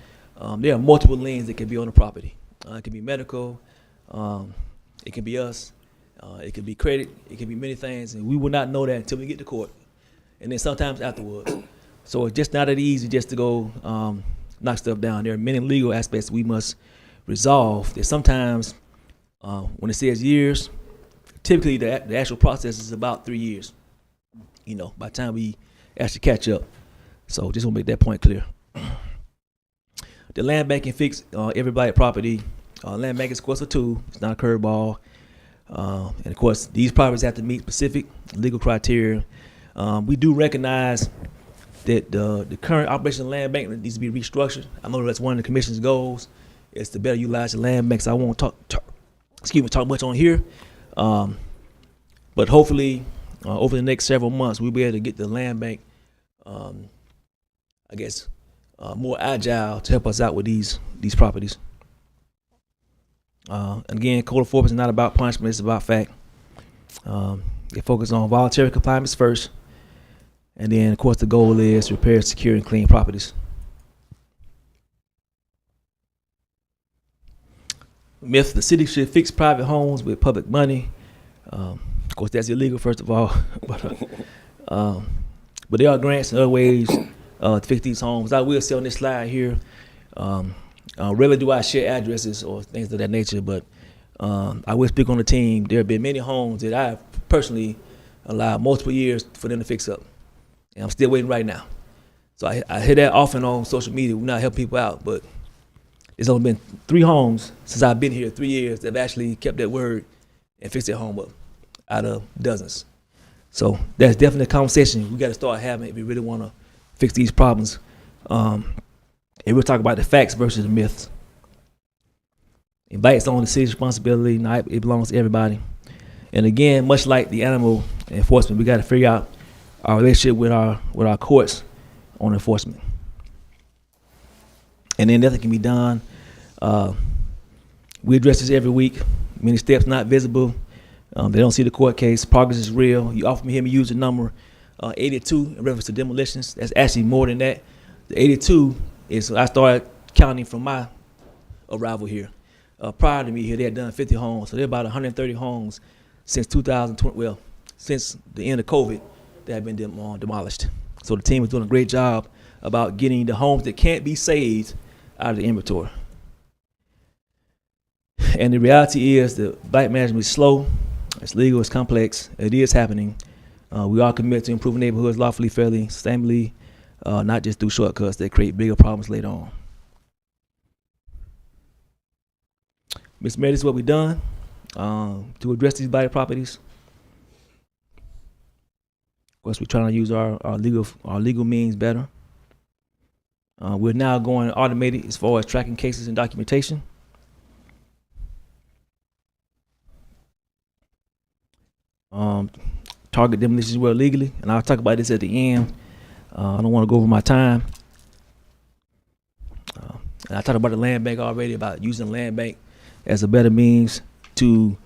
There are multiple liens that can be on the property. It can be medical, it can be us, it can be credit, it can be many things, and we will not know that until we get to court, and then sometimes afterwards. So it's just not that easy just to go knock stuff down. There are many legal aspects we must resolve. That sometimes, when it says years, typically the actual process is about 3 years. By the time we actually catch up. So just want to make that point clear. The land bank can fix every blighted property. Land bank is, of course, a tool. It's not a curveball. And of course, these properties have to meet specific legal criteria. We do recognize that the current operation of the land bank needs to be restructured. I know that's one of the commission's goals, is to better utilize the land bank. So I won't talk much on here. But hopefully, over the next several months, we'll be able to get the land bank I guess, more agile to help us out with these properties. And again, code enforcement is not about punishment; it's about fact. They focus on voluntary compliance first, and then, of course, the goal is to repair, secure, and clean properties. Myth: the city should fix private homes with public money. Of course, that's illegal, first of all. But there are grants and other ways to fix these homes. I will say on this slide here, rarely do I share addresses or things of that nature, but I will speak on the team. There have been many homes that I have personally allowed multiple years for them to fix up. And I'm still waiting right now. So I hear that often on social media. We're not helping people out, but it's only been 3 homes since I've been here, 3 years, that have actually kept that word and fixed their home up out of dozens. So that's definitely a conversation we got to start having if we really want to fix these problems. And we'll talk about the facts versus the myths. It's on the city's responsibility, not it belongs to everybody. And again, much like the animal enforcement, we got to figure out our relationship with our courts on enforcement. And then nothing can be done. We address this every week. Many steps not visible. They don't see the court case. Progress is real. You often hear me use the number 82 in reference to demolitions. That's actually more than that. The 82 is, I started counting from my arrival here. Prior to me here, they had done 50 homes. So there are about 130 homes since 2020, well, since the end of COVID, that have been demolished. So the team is doing a great job about getting the homes that can't be saved out of the inventory. And the reality is that blight management is slow, it's legal, it's complex, it is happening. We are committed to improving neighborhoods lawfully, fairly, sustainably, not just through shortcuts that create bigger problems later on. Mr. Mayor, this is what we've done to address these blighted properties. Of course, we're trying to use our legal means better. We're now going automated as far as tracking cases and documentation. Target demolitions were legally, and I'll talk about this at the end. I don't want to go over my time. And I talked about the land bank already, about using the land bank as a better means to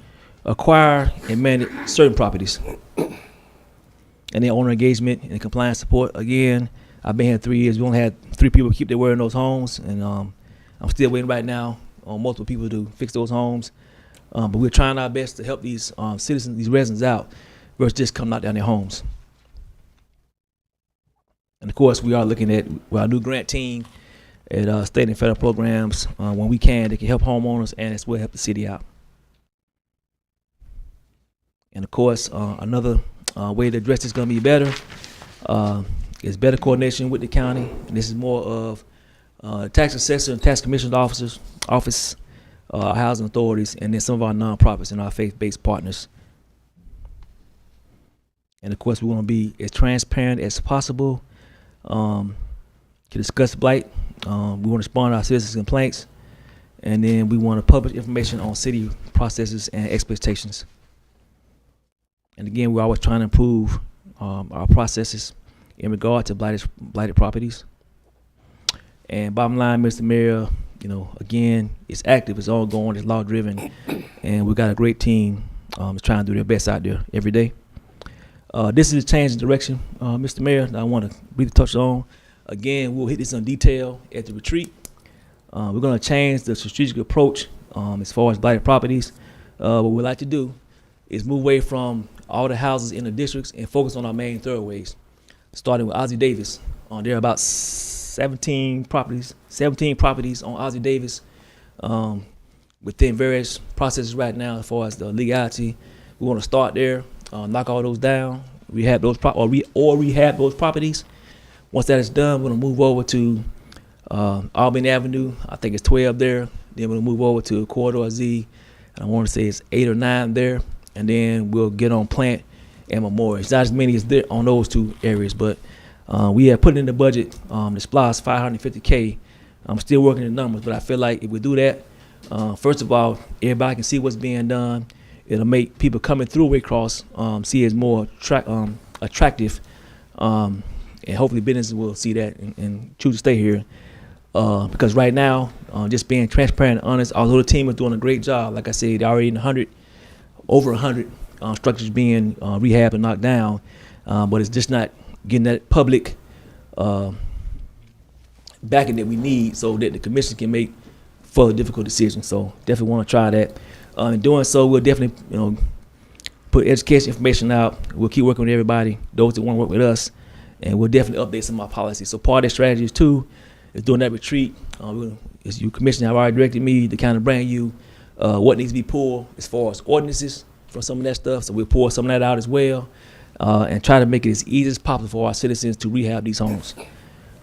acquire and manage certain properties. And then owner engagement and compliance support. Again, I've been here 3 years. We only had 3 people keep their word in those homes, and I'm still waiting right now on multiple people to fix those homes. But we're trying our best to help these citizens, these residents out, versus just come knock down their homes. And of course, we are looking at our new grant team at state and federal programs. When we can, they can help homeowners and as well help the city out. And of course, another way to address this is going to be better is better coordination with the county. And this is more of tax assessor and tax commissioner office, housing authorities, and then some of our nonprofits and our faith-based partners. And of course, we want to be as transparent as possible to discuss blight. We want to respond to our citizens' complaints, and then we want to publish information on city processes and expectations. And again, we're always trying to improve our processes in regard to blighted properties. And bottom line, Mr. Mayor, again, it's active, it's ongoing, it's law-driven, and we've got a great team that's trying to do their best out there every day. This is a change in direction, Mr. Mayor, that I want to briefly touch on. Again, we'll hit this in detail at the retreat. We're going to change the strategic approach as far as blighted properties. What we'd like to do is move away from all the houses in the districts and focus on our main thoroughways, starting with Ossie Davis. There are about 17 properties on Ossie Davis within various processes right now as far as the legality. We want to start there, knock all those down, rehab those properties. Once that is done, we're going to move over to Albany Avenue. I think it's 12 there. Then we'll move over to Corridor Z. And I want to say it's 8 or 9 there. And then we'll get on Plant and Memorial. It's not as many as there on those 2 areas, but we have put in the budget, the SPLOST $550K. I'm still working the numbers, but I feel like if we do that, first of all, everybody can see what's being done. It'll make people coming through Waycross see it as more attractive. and hopefully businesses will see that and choose to stay here. Because right now, just being transparent and honest, although the team is doing a great job, like I said, they're already in over 100 structures being rehabbed and knocked down, but it's just not getting that public backing that we need so that the commission can make further difficult decisions. So definitely want to try that. In doing so, we'll definitely, put education information out. We'll keep working with everybody, those that want to work with us, and we'll definitely update some of our policies. So part of that strategy is doing that retreat. As you commissioner have already directed me to kind of bring you what needs to be pulled as far as ordinances from some of that stuff. So we'll pull some of that out as well, and try to make it as easy as possible for our citizens to rehab these homes.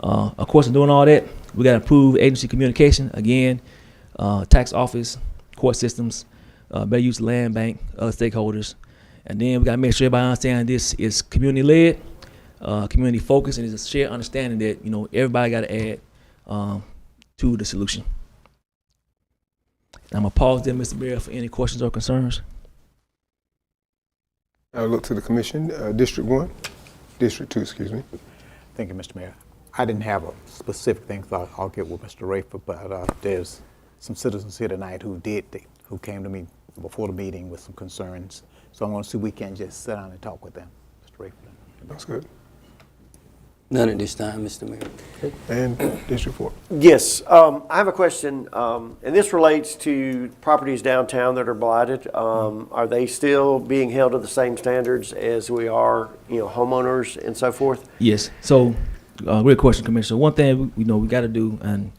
Of course, in doing all that, we got to improve agency communication. Again, tax office, court systems, better use of land bank, other stakeholders. And then we got to make sure everybody understands this is community-led, community-focused, and it's a shared understanding that, everybody got to add to the solution. I'm going to pause there, Mr. Mayor, for any questions or concerns. I'll look to the commission. District 1, District 2, excuse me. Thank you, Mr. Mayor. I didn't have a specific thing, so I'll get with Mr. Rayford, but there's some citizens here tonight who came to me before the meeting with some concerns. So I'm going to see if we can just sit down and talk with them, Mr. Rayford. That's good. None at this time, Mr. Mayor. And District 4. Yes, I have a question, and this relates to properties downtown that are blighted. Are they still being held to the same standards as we are, homeowners and so forth? Yes. So, great question, Commissioner. One thing we got to do, and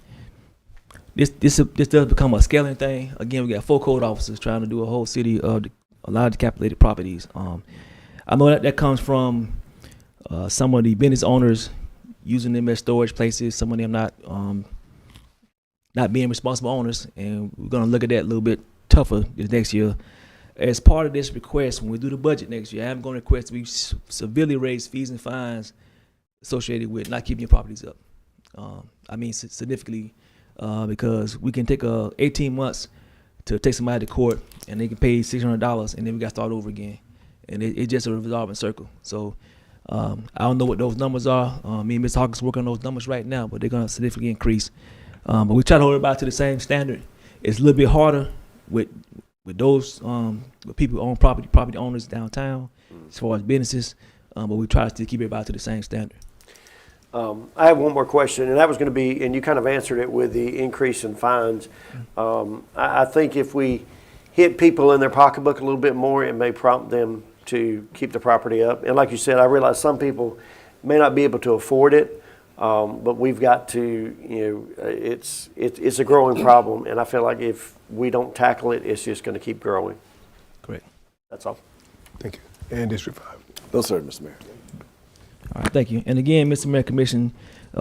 this does become a scaling thing. Again, we got 4 code officers trying to do a whole city of a lot of decapitated properties. I know that comes from some of the business owners using them as storage places. Some of them not being responsible owners, and we're gonna look at that a little bit tougher this next year. As part of this request, when we do the budget next year, I'm going to request we severely raise fees and fines associated with not keeping your properties up. Significantly, because we can take 18 months to take somebody to court and they can pay $600 and then we got to start over again. And it's just a resolving circle. So I don't know what those numbers are. Me and Ms. Hawkins working on those numbers right now, but they're going to significantly increase. But we try to hold everybody to the same standard. It's a little bit harder with those with people who own property owners downtown as far as businesses, but we try to keep everybody to the same standard. I have one more question, and that was going to be, and you kind of answered it with the increase in fines. I think if we hit people in their pocketbook a little bit more, it may prompt them to keep the property up. And like you said, I realize some people may not be able to afford it, but we've got to, it's a growing problem, and I feel like if we don't tackle it, it's just going to keep growing. Correct. That's all. Thank you. And District 5. No, sir, Mr. Mayor. All right, thank you. And again, Mr. Mayor, Commission,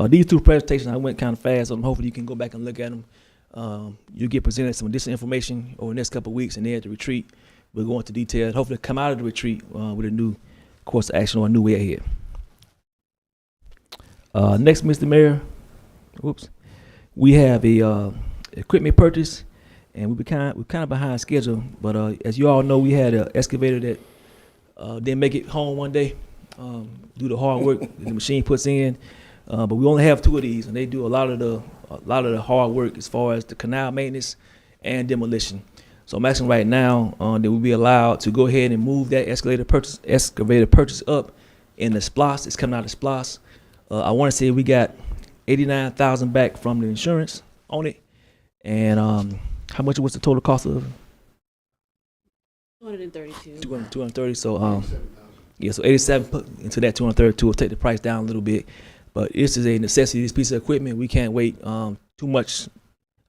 these 2 presentations, I went kind of fast, so hopefully you can go back and look at them. You'll get presented some additional information over the next couple of weeks, and then at the retreat, we'll go into detail. Hopefully come out of the retreat with a new course of action or a new way ahead. Next, Mr. Mayor, we have a equipment purchase, and we're kind of behind schedule. But as you all know, we had an excavator that didn't make it home one day. Do the hard work that the machine puts in, but we only have 2 of these, and they do a lot of the hard work as far as the canal maintenance and demolition. So I'm asking right now that we be allowed to go ahead and move that excavator purchase up in the SPLOS. It's coming out of SPLOS. I want to say we got $89,000 back from the insurance on it, and how much was the total cost of? 232. 230. So yeah, so 87 put into that 232 will take the price down a little bit. But this is a necessity, this piece of equipment. We can't wait too much.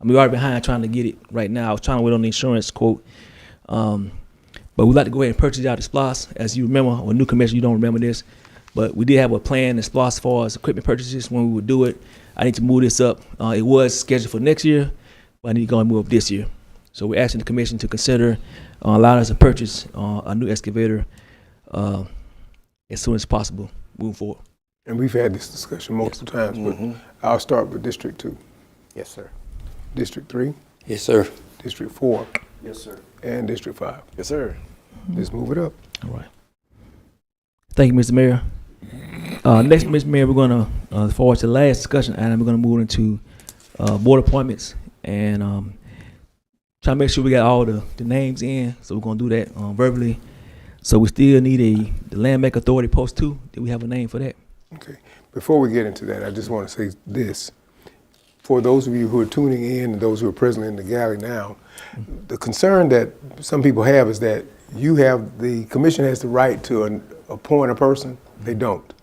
We're already behind trying to get it right now. I was trying to wait on the insurance quote. But we'd like to go ahead and purchase it out of SPLOS. As you remember, or new commissioner, you don't remember this, but we did have a plan in SPLOS as far as equipment purchases when we would do it. I need to move this up. It was scheduled for next year, but I need to go and move up this year. So we're asking the commission to consider allowing us to purchase a new excavator as soon as possible moving forward. And we've had this discussion multiple times, but I'll start with District 2. Yes, sir. District 3, Yes, sir. District 4, Yes, sir. and District 5. Yes, sir. Let's move it up. All right. Thank you, Mr. Mayor. Next, Mr. Mayor, we're gonna, forward to the last discussion item, we're gonna move into, board appointments and, try to make sure we got all the names in, so we're gonna do that, verbally. So we still need the Land Bank Authority Post 2. Do we have a name for that? Okay. Before we get into that, I just want to say this. For those of you who are tuning in and those who are presently in the gallery now, the concern that some people have is that the commission has the right to appoint a person. They don't.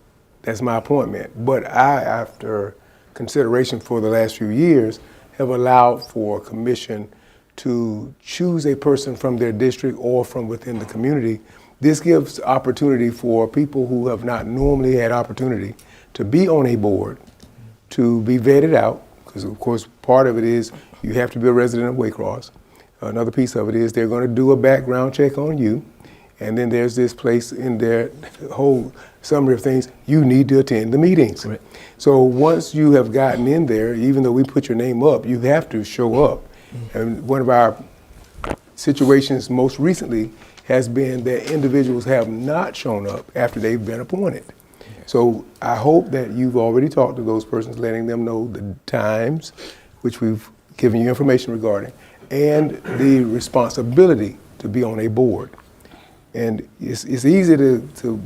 That's my appointment. But I, after consideration for the last few years, have allowed for a commission to choose a person from their district or from within the community. This gives opportunity for people who have not normally had opportunity to be on a board, to be vetted out, because of course part of it is you have to be a resident of Waycross. Another piece of it is they're going to do a background check on you, and then there's this place in their whole summary of things, you need to attend the meetings. Right. So once you have gotten in there, even though we put your name up, you have to show up. And one of our situations most recently has been that individuals have not shown up after they've been appointed. So I hope that you've already talked to those persons, letting them know the times, which we've given you information regarding, and the responsibility to be on a board. And it's easy to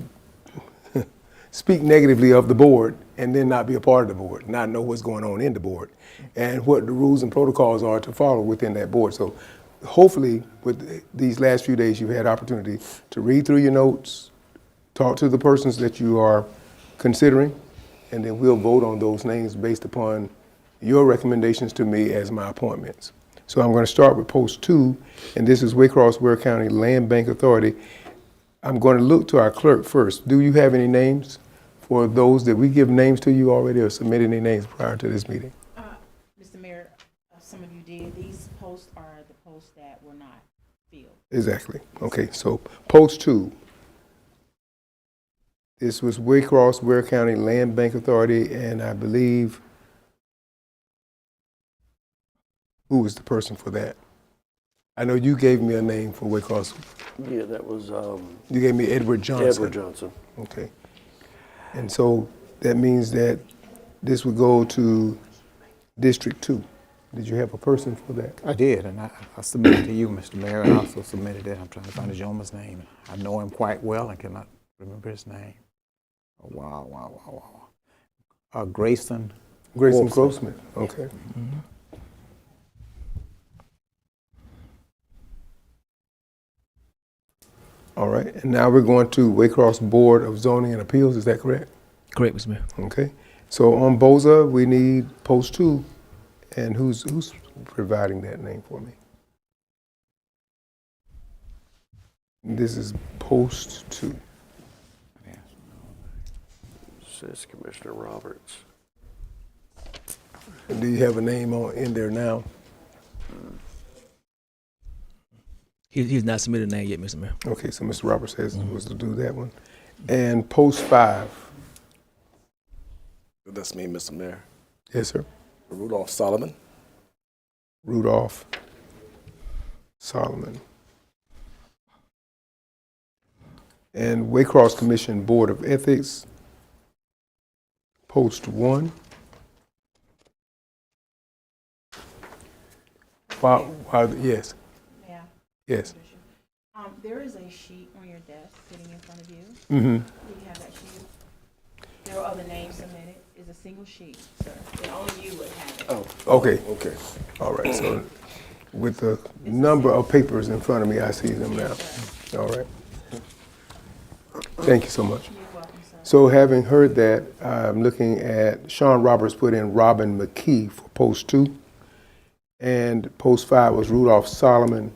speak negatively of the board and then not be a part of the board, not know what's going on in the board, and what the rules and protocols are to follow within that board. So hopefully with these last few days, you've had opportunity to read through your notes, talk to the persons that you are considering, and then we'll vote on those names based upon your recommendations to me as my appointments. So I'm going to start with Post 2, and this is Waycross Ware County Land Bank Authority. I'm going to look to our clerk first. Do you have any names for those that we give names to you already, or submit any names prior to this meeting? Mr. Mayor, some of you did. These posts are the posts that were not filled. Exactly. Okay, so Post 2. This was Waycross Ware County Land Bank Authority, and I believe, who was the person for that? I know you gave me a name for Waycross. Yeah, that was You gave me Edward Johnson. Edward Johnson. Okay. And so that means that this would go to District 2. Did you have a person for that? I did, and I submitted to you, Mr. Mayor, and I also submitted it. I'm trying to find the gentleman's name. I know him quite well and cannot remember his name. Oh, wow. Grayson. Grayson Wolfson. Grossman. Okay. All right, and now we're going to Waycross Board of Zoning and Appeals, is that correct? Correct, Mr. Mayor. Okay, so on BOZA, we need Post 2, and who's providing that name for me? This is Post 2. Says Commissioner Roberts. And do you have a name in there now? He's not submitted a name yet, Mr. Mayor. Okay, so Mr. Roberts was to do that one. And Post 5. That's me, Mr. Mayor. Yes, sir. Rudolph Solomon. Rudolph Solomon. And Waycross Commission Board of Ethics, Post 1. Yes. Yeah. Yes. There is a sheet on your desk sitting in front of you. Mm-hmm. Do you have that sheet? There are other names submitted. It's a single sheet, sir. And only you would have it. Oh, Okay. okay. All right. So with the number of papers in front of me, I see them now. All right. Thank you so much. You're welcome, sir. So having heard that, I'm looking at Sean Roberts put in Robin McKee for Post 2. And Post 5 was Rudolph Solomon.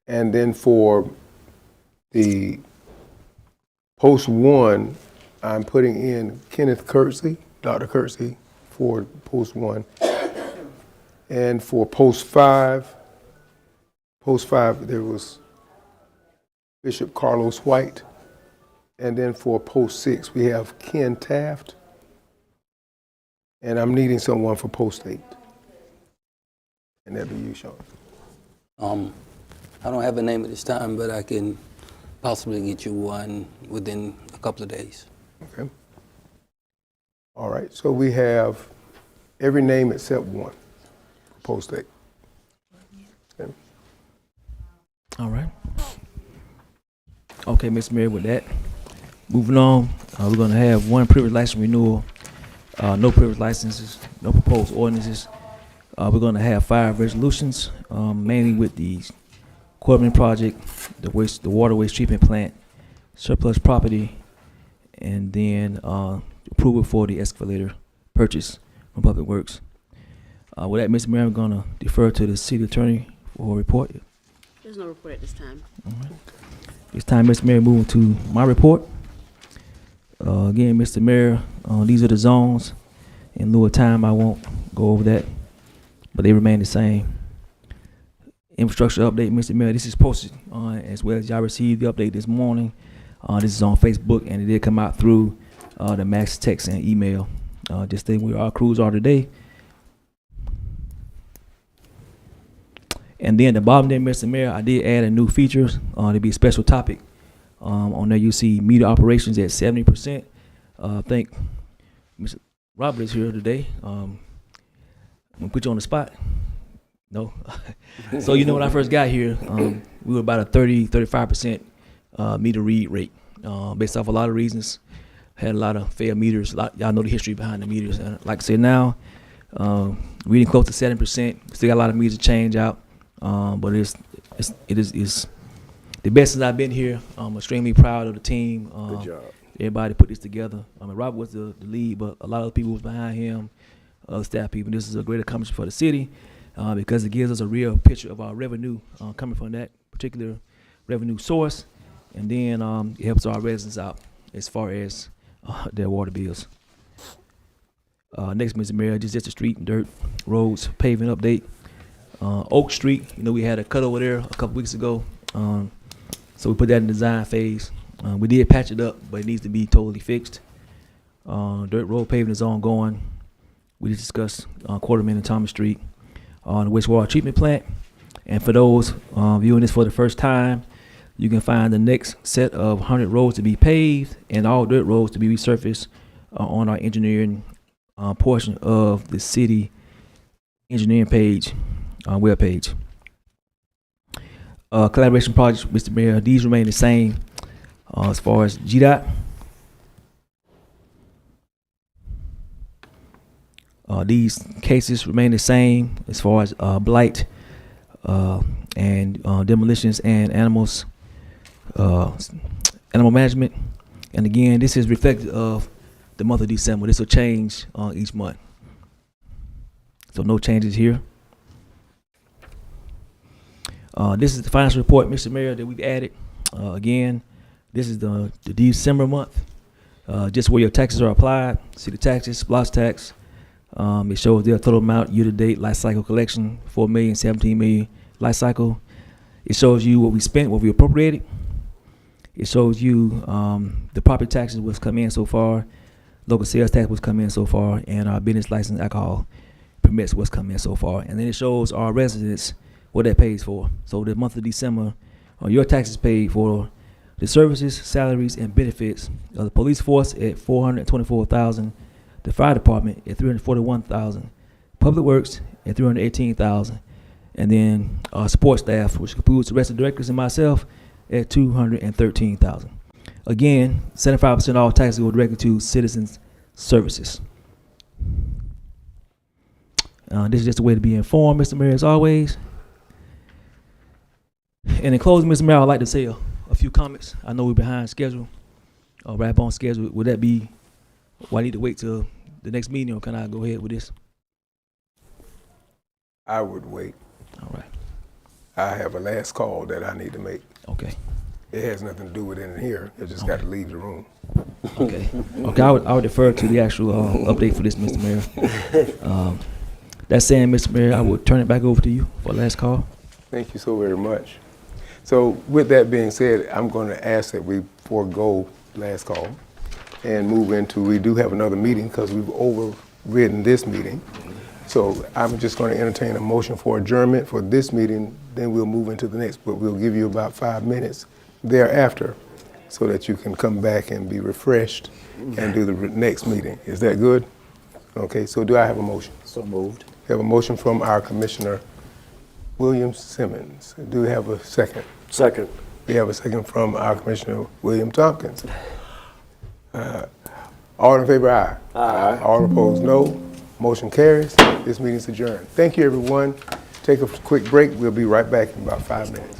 And then for the Post 1, I'm putting in Kenneth Kirksey, Dr. Kirksey for Post 1. And for Post 5, there was Bishop Carlos White. And then for Post 6, we have Ken Taft. And I'm needing someone for Post 8. And that'd be you, Sean. I don't have a name at this time, but I can possibly get you one within a couple of days. Okay. All right, so we have every name except one. Post date. Okay. All right. Okay, Mr. Mayor, with that, moving on, we're gonna have one privilege license renewal, no privilege licenses, no proposed ordinances. We're gonna have 5 resolutions, mainly with the Corbin project, the water waste treatment plant, surplus property, and then approval for the excavator purchase from Public Works. With that, Mr. Mayor, I'm gonna defer to the city attorney for a report. There's no report at this time. It's time, Mr. Mayor, moving to my report. Again, Mr. Mayor, these are the zones. In lieu of time, I won't go over that, but they remain the same. Infrastructure update, Mr. Mayor, this is posted as well as y'all received the update this morning. This is on Facebook, and it did come out through the max text and email. Just think where our crews are today. And then the bottom there, Mr. Mayor, I did add a new feature to be a special topic. On there, you see meter operations at 70%. I think Mr. Robert is here today. I'm gonna put you on the spot. No. So you know, when I first got here, we were about a 35% meter read rate, based off a lot of reasons. Had a lot of failed meters. Y'all know the history behind the meters. Like I said, now reading close to 7%. Still got a lot of meters to change out. But it is the best since I've been here. I'm extremely proud of the team. Good job. Everybody put this together. I mean, Robert was the lead, but a lot of people was behind him, other staff people. This is a great accomplishment for the city because it gives us a real picture of our revenue coming from that particular revenue source, and then it helps our residents out as far as their water bills. Next, Mr. Mayor, just the street and dirt roads paving update. Oak Street, you know, we had a cut over there a couple weeks ago, so we put that in design phase. We did patch it up, but it needs to be totally fixed. Dirt road paving is ongoing. We just discussed Quarterman and Thomas Street on the wastewater treatment plant. And for those viewing this for the first time, you can find the next set of 100 roads to be paved and all dirt roads to be resurfaced on our engineering portion of the city engineering page, web page. Collaboration projects, Mr. Mayor, these remain the same as far as GDOT. These cases remain the same as far as blight and demolitions and animal management. And again, this is reflective of the month of December. This will change each month. So no changes here. This is the financial report, Mr. Mayor, that we've added. Again, this is the December month, just where your taxes are applied. See the taxes, SPLOST tax. It shows their total amount year-to-date life cycle collection, 4 million, 17 million life cycle. It shows you what we spent, what we appropriated. It shows you the property taxes what's come in so far, local sales tax what's come in so far, and our business license alcohol permits what's come in so far. And then it shows our residents what that pays for. So the month of December, your taxes paid for the services, salaries, and benefits of the police force at $424,000, the fire department at $341,000, public works at $318,000, and then support staff, which includes the rest of the directors and myself, at $213,000. Again, 75% of all taxes go directly to citizens' services. This is just a way to be informed, Mr. Mayor, as always. And in closing, Mr. Mayor, I'd like to say a few comments. I know we're behind schedule, right up on schedule. Would that be, I need to wait till the next meeting, or can I go ahead with this? I would wait. All right. I have a last call that I need to make. Okay. It has nothing to do with it in here. It just got to leave the room. Okay. Okay. I would defer to the actual update for this, Mr. Mayor. That saying, Mr. Mayor, I would turn it back over to you for a last call. Thank you so very much. So with that being said, I'm going to ask that we forego last call and move into, we do have another meeting because we've overridden this meeting. So I'm just going to entertain a motion for adjournment for this meeting, then we'll move into the next, but we'll give you about 5 minutes thereafter so that you can come back and be refreshed and do the next meeting. Is that good? Okay, so do I have a motion? So moved. We have a motion from our Commissioner William Simmons. Do we have a second? Second. We have a second from our Commissioner William Tompkins. All in favor, aye. Aye. All opposed, no. Motion carries. This meeting is adjourned. Thank you, everyone. Take a quick break. We'll be right back in about 5 minutes.